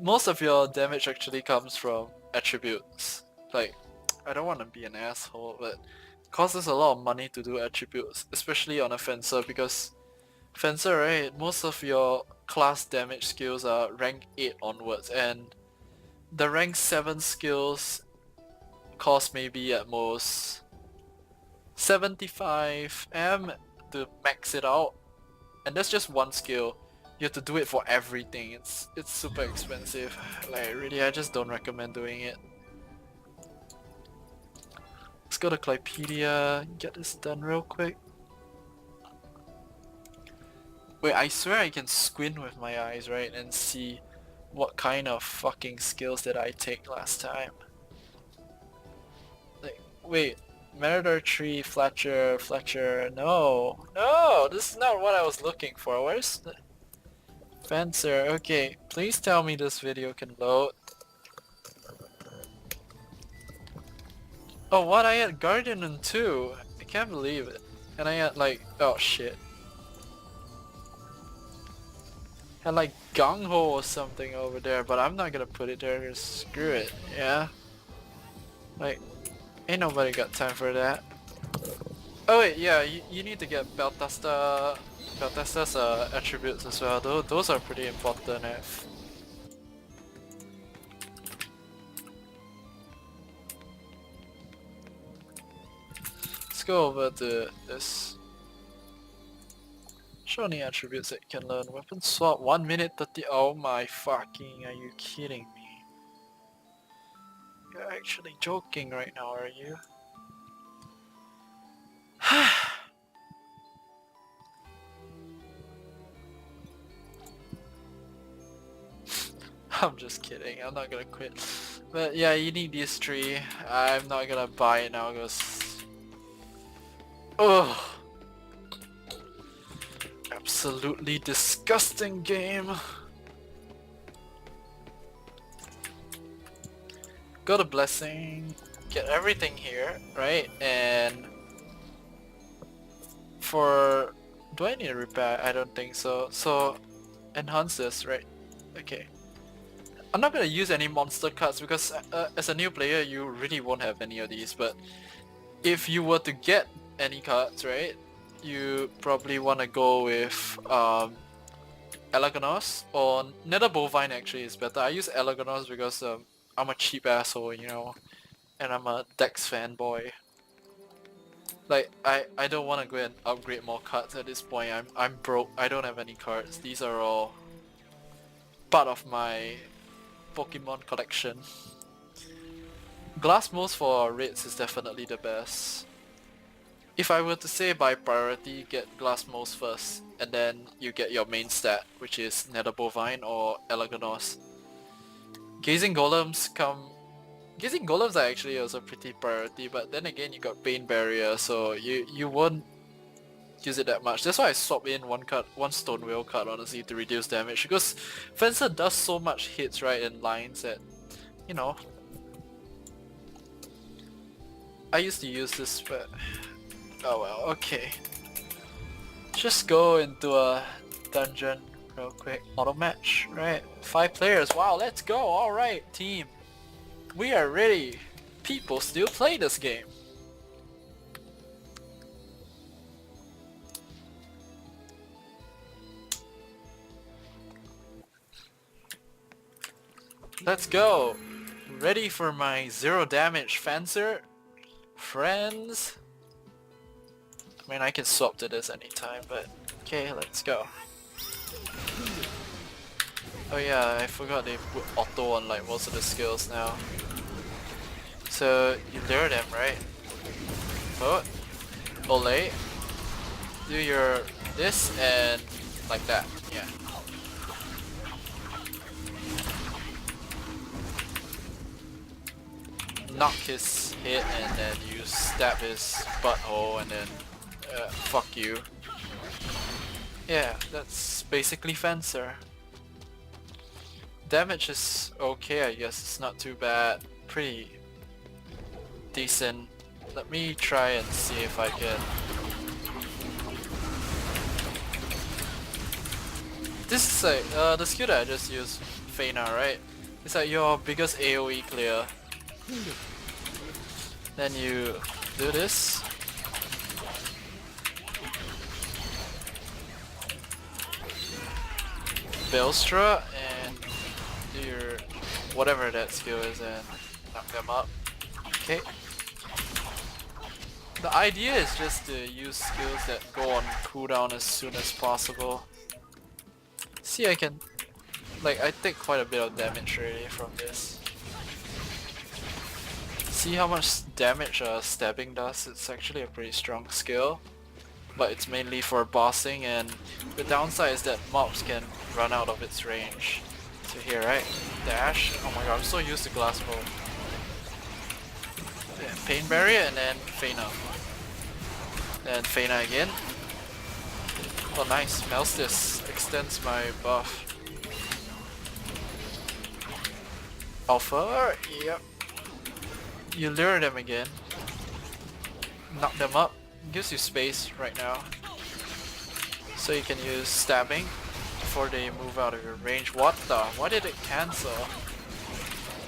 most of your damage actually comes from attributes. Like, I don't want to be an asshole, but it costs us a lot of money to do attributes, especially on a fencer, because fencer, right, most of your class damage skills are rank 8 onwards, and the rank 7 skills cost maybe at most 75 M to max it out, and that's just one skill. You have to do it for everything. It's super expensive. Like really, I just don't recommend doing it. go to Clypedia, get this done real quick. Wait, I swear I can squint with my eyes, right, and see what kind of fucking skills did I take last time. Like, wait, Meridor Tree, Fletcher, no, this is not what I was looking for. Where's the Fencer? Okay, please tell me this video can load. Oh, what? I had Guardian in 2. I can't believe it. And I had like, oh shit. Had like Gung Ho or something over there, but I'm not gonna put it there because screw it, yeah? Like, ain't nobody got time for that. Oh wait, yeah, you need to get Baltasta's attributes as well. Those are pretty important. Let's go over to this. Show any attributes that you can learn. Weapon swap 1 minute 30. Oh my fucking, are you kidding me? You're actually joking right now, are you? I'm just kidding, I'm not gonna quit. But yeah, you need these 3. I'm not gonna buy it now because... Ugh. Absolutely disgusting game. Go to Blessing, get everything here, right? And for... do I need a repair? I don't think so. So enhance this, right? Okay. I'm not gonna use any monster cards because as a new player you really won't have any of these, but if you were to get any cards, right? You probably want to go with Elaganos or Nether Bovine actually is better. I use Elaganos because I'm a cheap asshole, you know, and I'm a Dex fanboy. Like I don't want to go and upgrade more cards at this point. I'm broke. I don't have any cards. These are all part of my Pokemon collection. Glass Moles for raids is definitely the best. If I were to say by priority, get Glass Moles first, and then you get your main stat, which is Nether Bovine or Elaganos. Gazing Golems are actually also pretty priority, but then again you got Pain Barrier, so you won't use it that much. That's why I swap in one Stone Wheel card honestly to reduce damage, because Fencer does so much hits right in lines that, you know. I used to use this, but oh well, okay. Just go into a dungeon real quick. Auto match, right? 5 players, wow, let's go, alright team. We are ready. People still play this game. Let's go. Ready for my 0 damage Fencer? Friends? I mean, I can swap to this anytime, but okay, let's go. Oh yeah, I forgot they put auto on like most of the skills now. So you lure them, right? Vote, Ole, do your this and like that, yeah. Knock his head and then you stab his butthole and then fuck you. Yeah, that's basically Fencer. Damage is okay, I guess. It's not too bad. Pretty decent. Let me try and see if I can... This is like, the skill that I just used, Feina, right? It's like your biggest AoE clear. Then you do this. Belstra and do your whatever that skill is and knock them up. Okay. The idea is just to use skills that go on cooldown as soon as possible. See, I can... like, I take quite a bit of damage already from this. See how much damage stabbing does? It's actually a pretty strong skill, but it's mainly for bossing, and the downside is that mobs can run out of its range. So here, right? Dash. Oh my god, I'm so used to glass bow. Yeah, pain barrier and then Feina. Then Feina again. Oh nice, Melstis extends my buff. Alpha, yep. You lure them again. Knock them up. Gives you space right now. So you can use stabbing before they move out of your range. What the? Why did it cancel?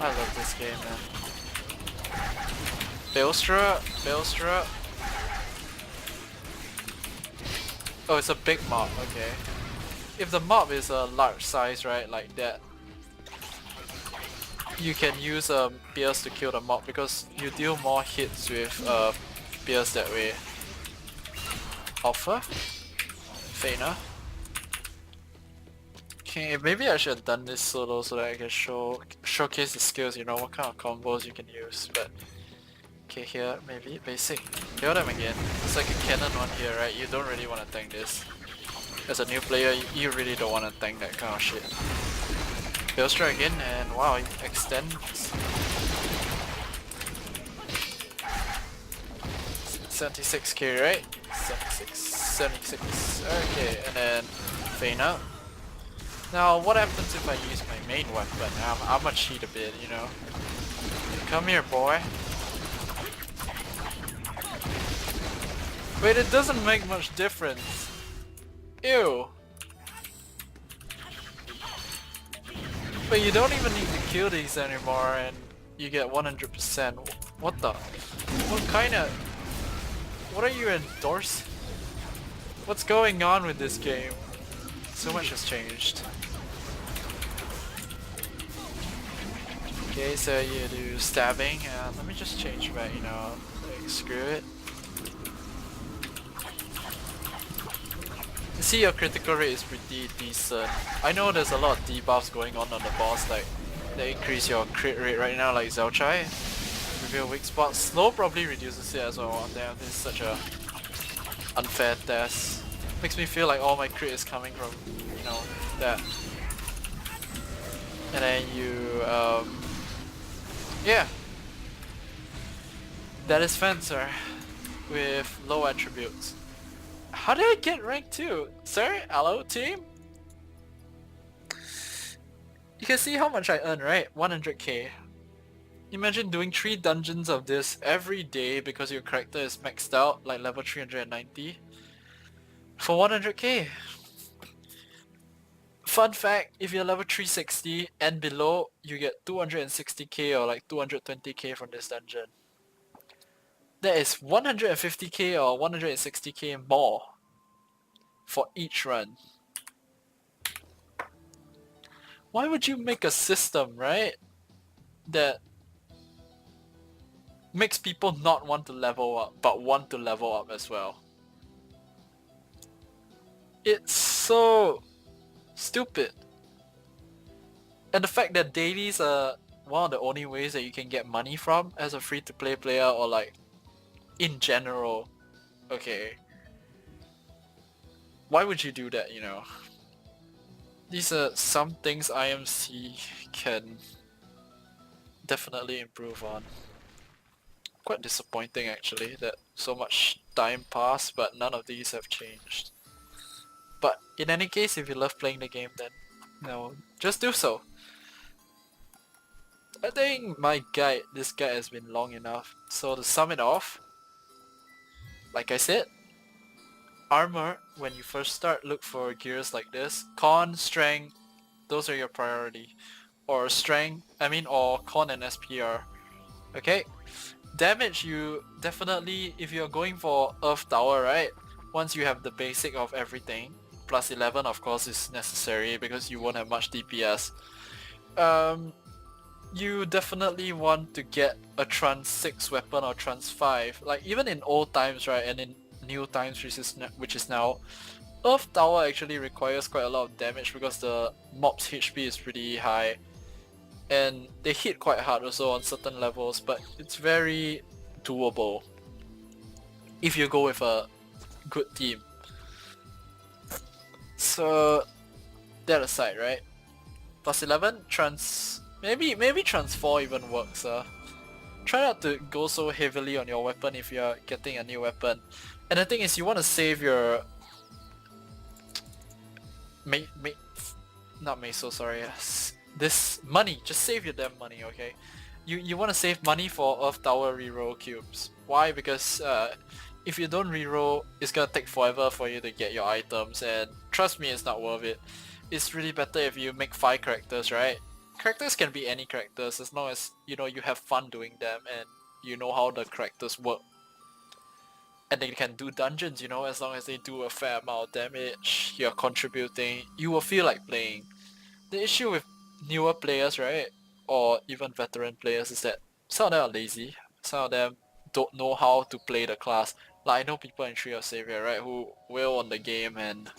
I love this game, man. Belstra. Oh, it's a big mob, okay. If the mob is a large size, right, like that, you can use Pierce to kill the mob because you deal more hits with Pierce that way. Alpha? Feina? Okay, maybe I should have done this solo so that I can showcase the skills, you know, what kind of combos you can use, but... Okay, here, maybe, basic. Kill them again. It's like a cannon one here, right? You don't really want to tank this. As a new player, you really don't want to tank that kind of shit. Belstra again, and wow, it extends. 76k, right? 76. Okay, and then Feina. Now, what happens if I use my main weapon? I'm gonna cheat a bit, you know. Come here, boy. Wait, it doesn't make much difference. Ew. But you don't even need to kill these anymore and you get 100%. What the? What kind of... What are you endorsing? What's going on with this game? So much has changed. Okay, so you do stabbing. Let me just change back, you know, like, screw it. You see your critical rate is pretty decent. I know there's a lot of debuffs going on the boss, like they increase your crit rate right now, like Zhao. Reveal weak spot. Slow probably reduces it as well. Damn, this is such a unfair test. Makes me feel like all my crit is coming from, you know, that. And then you, yeah. That is Fencer with low attributes. How did I get rank 2? Sir? Hello team? You can see how much I earn, right? 100k. Imagine doing 3 dungeons of this every day because your character is maxed out, like level 390. For 100k. Fun fact, if you're level 360 and below, you get 260k or like 220k from this dungeon. That is 150k or 160k more for each run. Why would you make a system, right, that makes people not want to level up but want to level up as well? It's so stupid. And the fact that dailies are one of the only ways that you can get money from as a free-to-play player, or like in general. Okay. Why would you do that, you know? These are some things IMC can definitely improve on. Quite disappointing actually that so much time passed but none of these have changed. But in any case, if you love playing the game, then no, just do so. I think this guide has been long enough. So to sum it off, like I said, armor, when you first start, look for gears like this. Con, strength, those are your priority. Or strength, or con and SPR. Okay? Damage, you definitely, if you're going for Earth Tower, right? Once you have the basic of everything, plus 11 of course is necessary because you won't have much DPS. You definitely want to get a Trans 6 weapon or Trans 5. Like even in old times, right, and in new times, which is now, Earth Tower actually requires quite a lot of damage because the mob's HP is pretty high. and they hit quite hard also on certain levels, but it's very doable if you go with a good team. So that aside, right? Plus 11, maybe trans 4 even works. Try not to go so heavily on your weapon if you're getting a new weapon. And the thing is, you want to save your not meso, sorry. This money, just save your damn money, okay? You want to save money for Earth Tower reroll cubes. Why? Because if you don't reroll, it's gonna take forever for you to get your items, and trust me, it's not worth it. It's really better if you make 5 characters, right? Characters can be any characters as long as you know you have fun doing them and you know how the characters work. And they can do dungeons, you know, as long as they do a fair amount of damage, you're contributing, you will feel like playing. The issue with newer players, right, or even veteran players, is that some of them are lazy, some of them don't know how to play the class. Like I know people in Tree of Savior, right, who will on the game and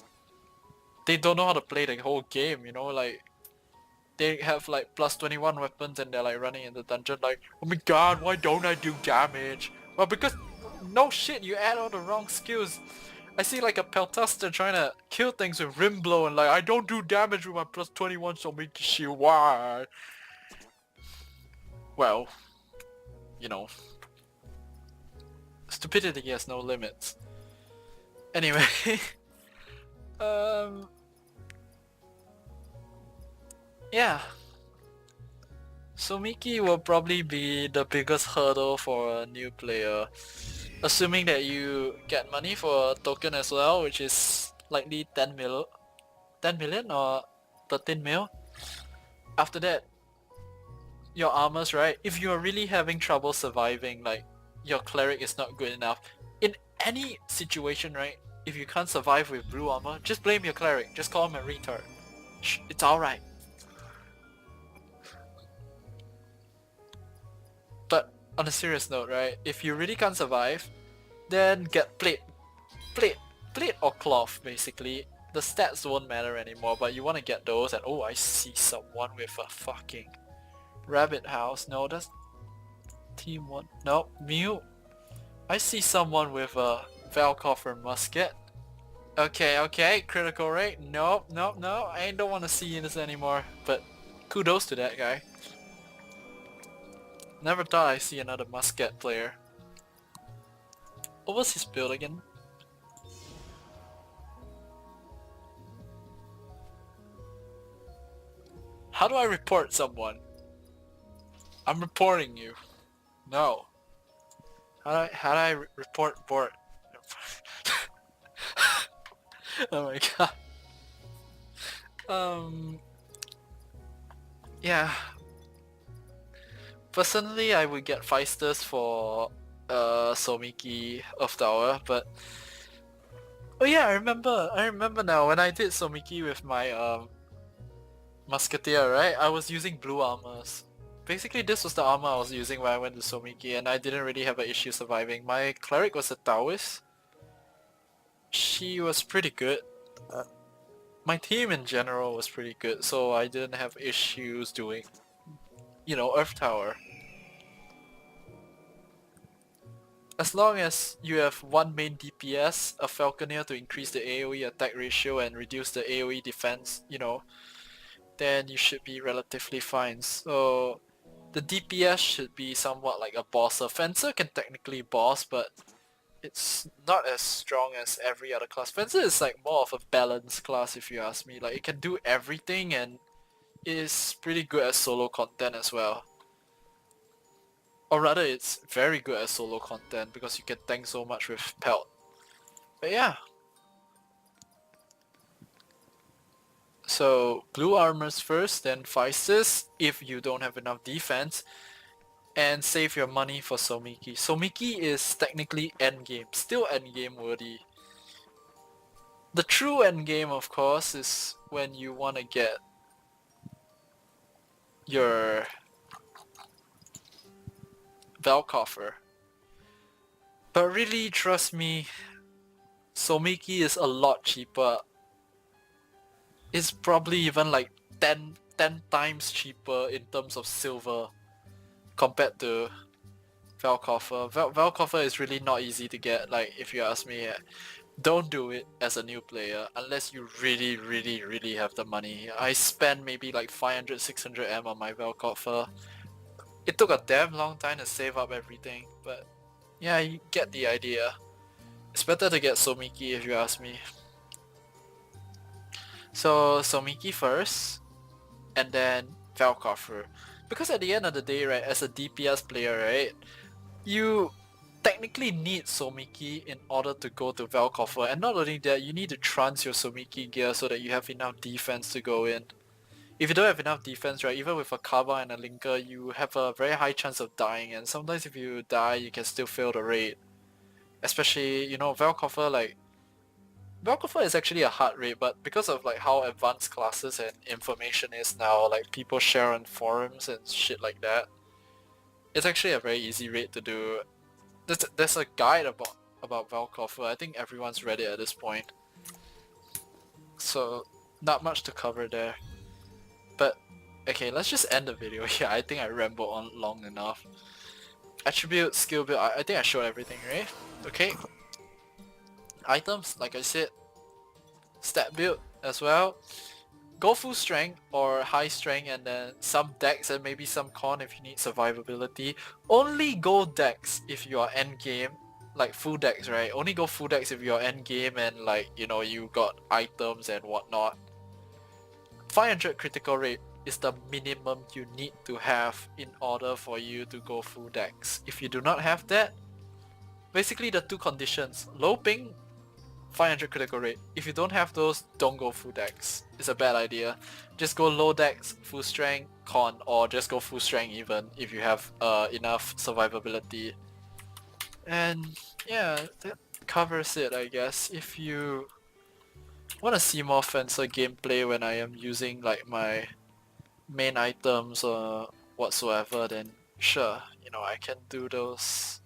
they don't know how to play the whole game, you know, like they have like plus 21 weapons and they're like running in the dungeon like, oh my god, why don't I do damage? Well, because no shit, you add all the wrong skills. I see like a Peltaster trying to kill things with Rim Blow and like, I don't do damage with my plus 21 so make shield, why? Well, you know, stupidity has no limits. Anyway, yeah. So Miki will probably be the biggest hurdle for a new player. Assuming that you get money for a token as well, which is likely 10 million or 13 mil. After that, your armors, right? If you're really having trouble surviving, like your cleric is not good enough, in any situation, right? If you can't survive with blue armor, just blame your cleric. Just call him a retard. It's alright. But on a serious note, right? If you really can't survive, then get plate or cloth, basically. The stats won't matter anymore, but you want to get those, and oh, I see someone with a fucking rabbit house. No, that's team 1. No, Mew. I see someone with a Valcoffer musket. Okay, critical rate. No, I don't want to see this anymore, but kudos to that guy. Never thought I'd see another musket player. What was his build again? How do I report someone? I'm reporting you. No. How do I report board? Oh my god. Yeah. Personally, I would get Feisters for Somiki of Tower, but oh yeah, I remember now when I did Somiki with my Musketeer, right? I was using blue armors. Basically, this was the armor I was using when I went to Somiki, and I didn't really have an issue surviving. My cleric was a Taoist. She was pretty good. My team in general was pretty good, so I didn't have issues doing, you know, Earth Tower. As long as you have one main DPS, a Falconeer to increase the AoE attack ratio and reduce the AoE defense, you know, then you should be relatively fine. So the DPS should be somewhat like a bosser. Fencer can technically boss, but it's not as strong as every other class. Fencer is like more of a balanced class if you ask me. Like it can do everything and is pretty good at solo content as well. Or rather, it's very good at solo content because you can tank so much with Pelt. But yeah. So blue armors first, then Feistus if you don't have enough defense, and save your money for Somiki. Somiki is technically endgame, still endgame worthy. The true endgame, of course, is when you want to get your Valcoffer. But really, trust me, Somiki is a lot cheaper. It's probably even like 10 10 times cheaper in terms of silver compared to Velcoffer. Velcoffer is really not easy to get, like, if you ask me. Don't do it as a new player unless you really have the money. I spent maybe like 500, 600 M on my Velcoffer. It took a damn long time to save up everything, but yeah, you get the idea. It's better to get Somiki if you ask me. So Somiki first, and then Velcoffer. Because at the end of the day, right, as a DPS player, right, you technically need Somiki in order to go to Velcoffer, and not only that, you need to trans your Somiki gear so that you have enough defense to go in. If you don't have enough defense, right, even with a Kaba and a Linker, you have a very high chance of dying, and sometimes if you die, you can still fail the raid. Especially, you know, Velcoffer, like, Velcoffer is actually a hard raid, but because of like how advanced classes and information is now, like people share on forums and shit like that, it's actually a very easy raid to do. There's a guide about Velcoffer. I think everyone's read it at this point. So not much to cover there. But okay, let's just end the video here. I think I rambled on long enough. Attribute, skill build, I think I showed everything, right? Okay. Items, like I said. Stat build as well. Go full strength or high strength and then some dex and maybe some con if you need survivability. Only go dex if you are endgame, like full dex, right? Only go full dex if you are endgame and like, you know, you got items and whatnot. 500 critical rate is the minimum you need to have in order for you to go full dex. If you do not have that, basically the two conditions, low ping, 500 critical rate. If you don't have those, don't go full dex. It's a bad idea. Just go low dex, full strength, con, or just go full strength even if you have enough survivability. And yeah, that covers it, I guess. If you want to see more Fencer gameplay when I am using like my main items or whatsoever, then sure, you know, I can do those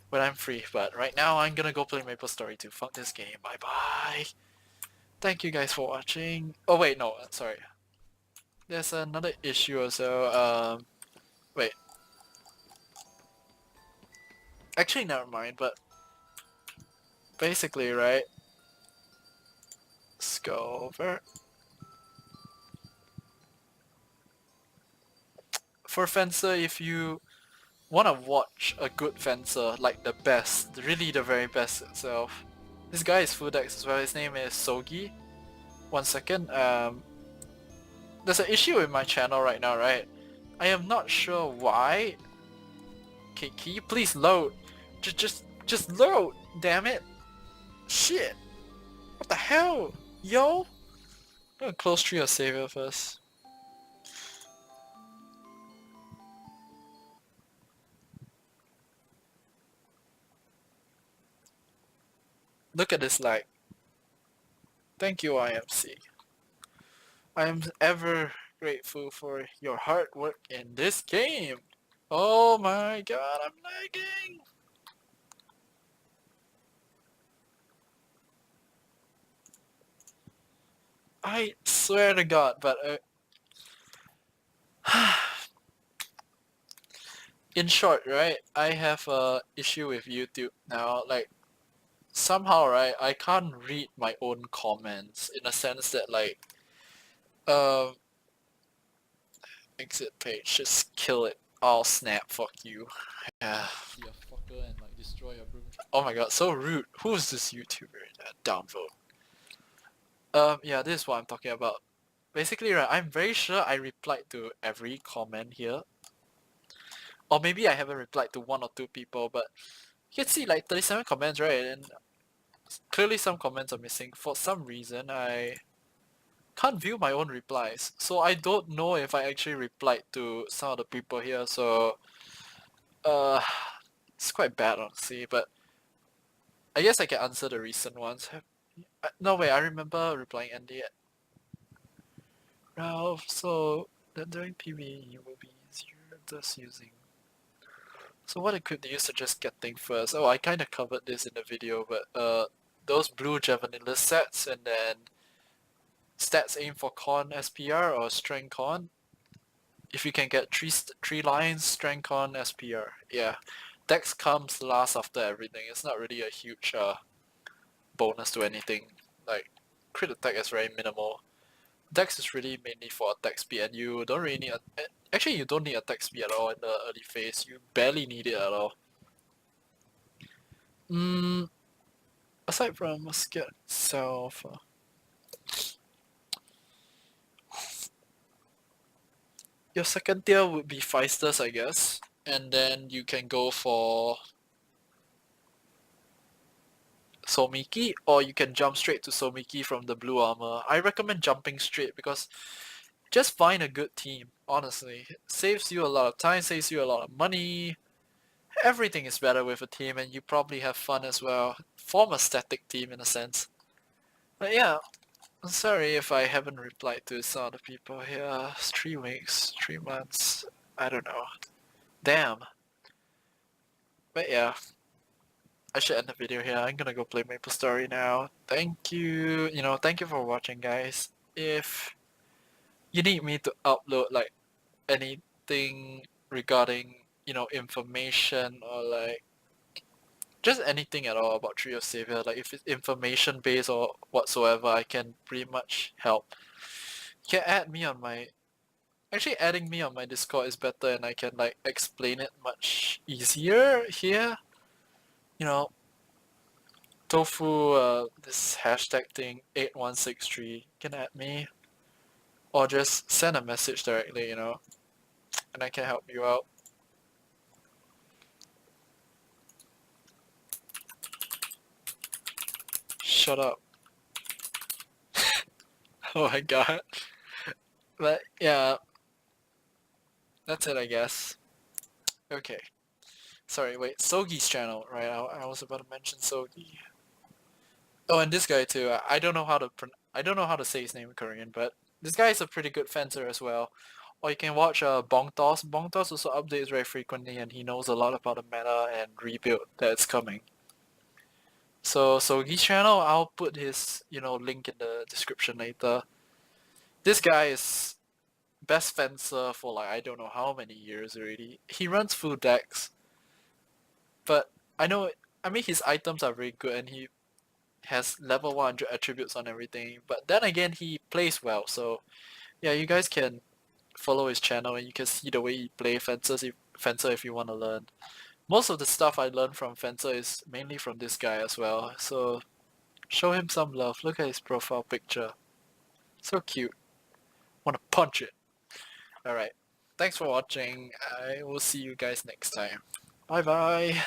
when I'm free, but right now I'm gonna go play MapleStory 2. Fuck this game. Bye bye. Thank you guys for watching. Oh wait, no, sorry. There's another issue also. Wait. Actually, never mind, but basically, right? Let's go over. For Fencer, if you want to watch a good Fencer, like the best, really the very best itself, this guy is full dex as well. His name is Sogi. 1 second. There's an issue with my channel right now, right? I am not sure why. Okay, can you please load? Just load, damn it. Shit. What the hell? Yo? I'm gonna close tree or savior first. Look at this lag. Thank you, IMC. I am ever grateful for your hard work in this game. Oh my god, I'm lagging. I swear to god, but in short, right, I have a issue with YouTube now. Like, somehow, right, I can't read my own comments in a sense that, like, exit page, just kill it. Oh snap, fuck you. Yeah. You fucker and like destroy your broom. Oh my god, so rude. Who is this YouTuber? Downvote. Yeah, this is what I'm talking about. Basically, right, I'm very sure I replied to every comment here. Or maybe I haven't replied to 1 or 2 people, but you can see like 37 comments, right? And clearly some comments are missing. For some reason, I can't view my own replies. So I don't know if I actually replied to some of the people here, so it's quite bad honestly, but I guess I can answer the recent ones. No way, I remember replying Andy at Ralph, so then during PvE you will be easier just using. So what equip do you suggest getting first? Oh, I kinda covered this in the video, but those blue Javanilist sets and then stats aim for con SPR or strength con. If you can get three lines, strength con SPR. Yeah. Dex comes last after everything. It's not really a huge bonus to anything. Like, crit attack is very minimal. Dex is really mainly for attack speed, and you don't really need actually you don't need attack speed at all in the early phase. You barely need it at all. Aside from musket itself, your second tier would be Feisters, I guess, and then you can go for Somiki, or you can jump straight to Somiki from the blue armor. I recommend jumping straight because just find a good team, honestly. It saves you a lot of time, saves you a lot of money. Everything is better with a team, and you probably have fun as well. Form a static team in a sense. But yeah, I'm sorry if I haven't replied to some of the people here. It's 3 weeks, 3 months, I don't know. Damn. But yeah, I should end the video here. I'm gonna go play MapleStory now. Thank you, thank you for watching, guys. If you need me to upload like anything regarding, information or like just anything at all about Tree of Savior, like if it's information based or whatsoever, I can pretty much help. You can add me on my actually adding me on my Discord is better and I can like explain it much easier here. You know, Tofu, this hashtag thing 8163 can add me. Or just send a message directly, and I can help you out. Shut up. Oh my god. But yeah, that's it I guess. Okay. Sorry, wait, Sogi's channel, right? I was about to mention Sogi. Oh, and this guy too. I don't know how to I don't know how to say his name in Korean, but this guy is a pretty good fencer as well. Or you can watch Bong Toss. Bong Toss also updates very frequently, and he knows a lot about the meta and rebuild that's coming. So Sogi's channel, I'll put his link in the description later. This guy is best fencer for like I don't know how many years already. He runs full decks, but I mean his items are very good and he has level 100 attributes on everything. But then again, he plays well, so yeah, you guys can follow his channel and you can see the way he plays Fencer if you want to learn. Most of the stuff I learned from Fencer is mainly from this guy as well, so show him some love. Look at his profile picture. So cute. Wanna punch it. Alright. Thanks for watching. I will see you guys next time. Bye bye.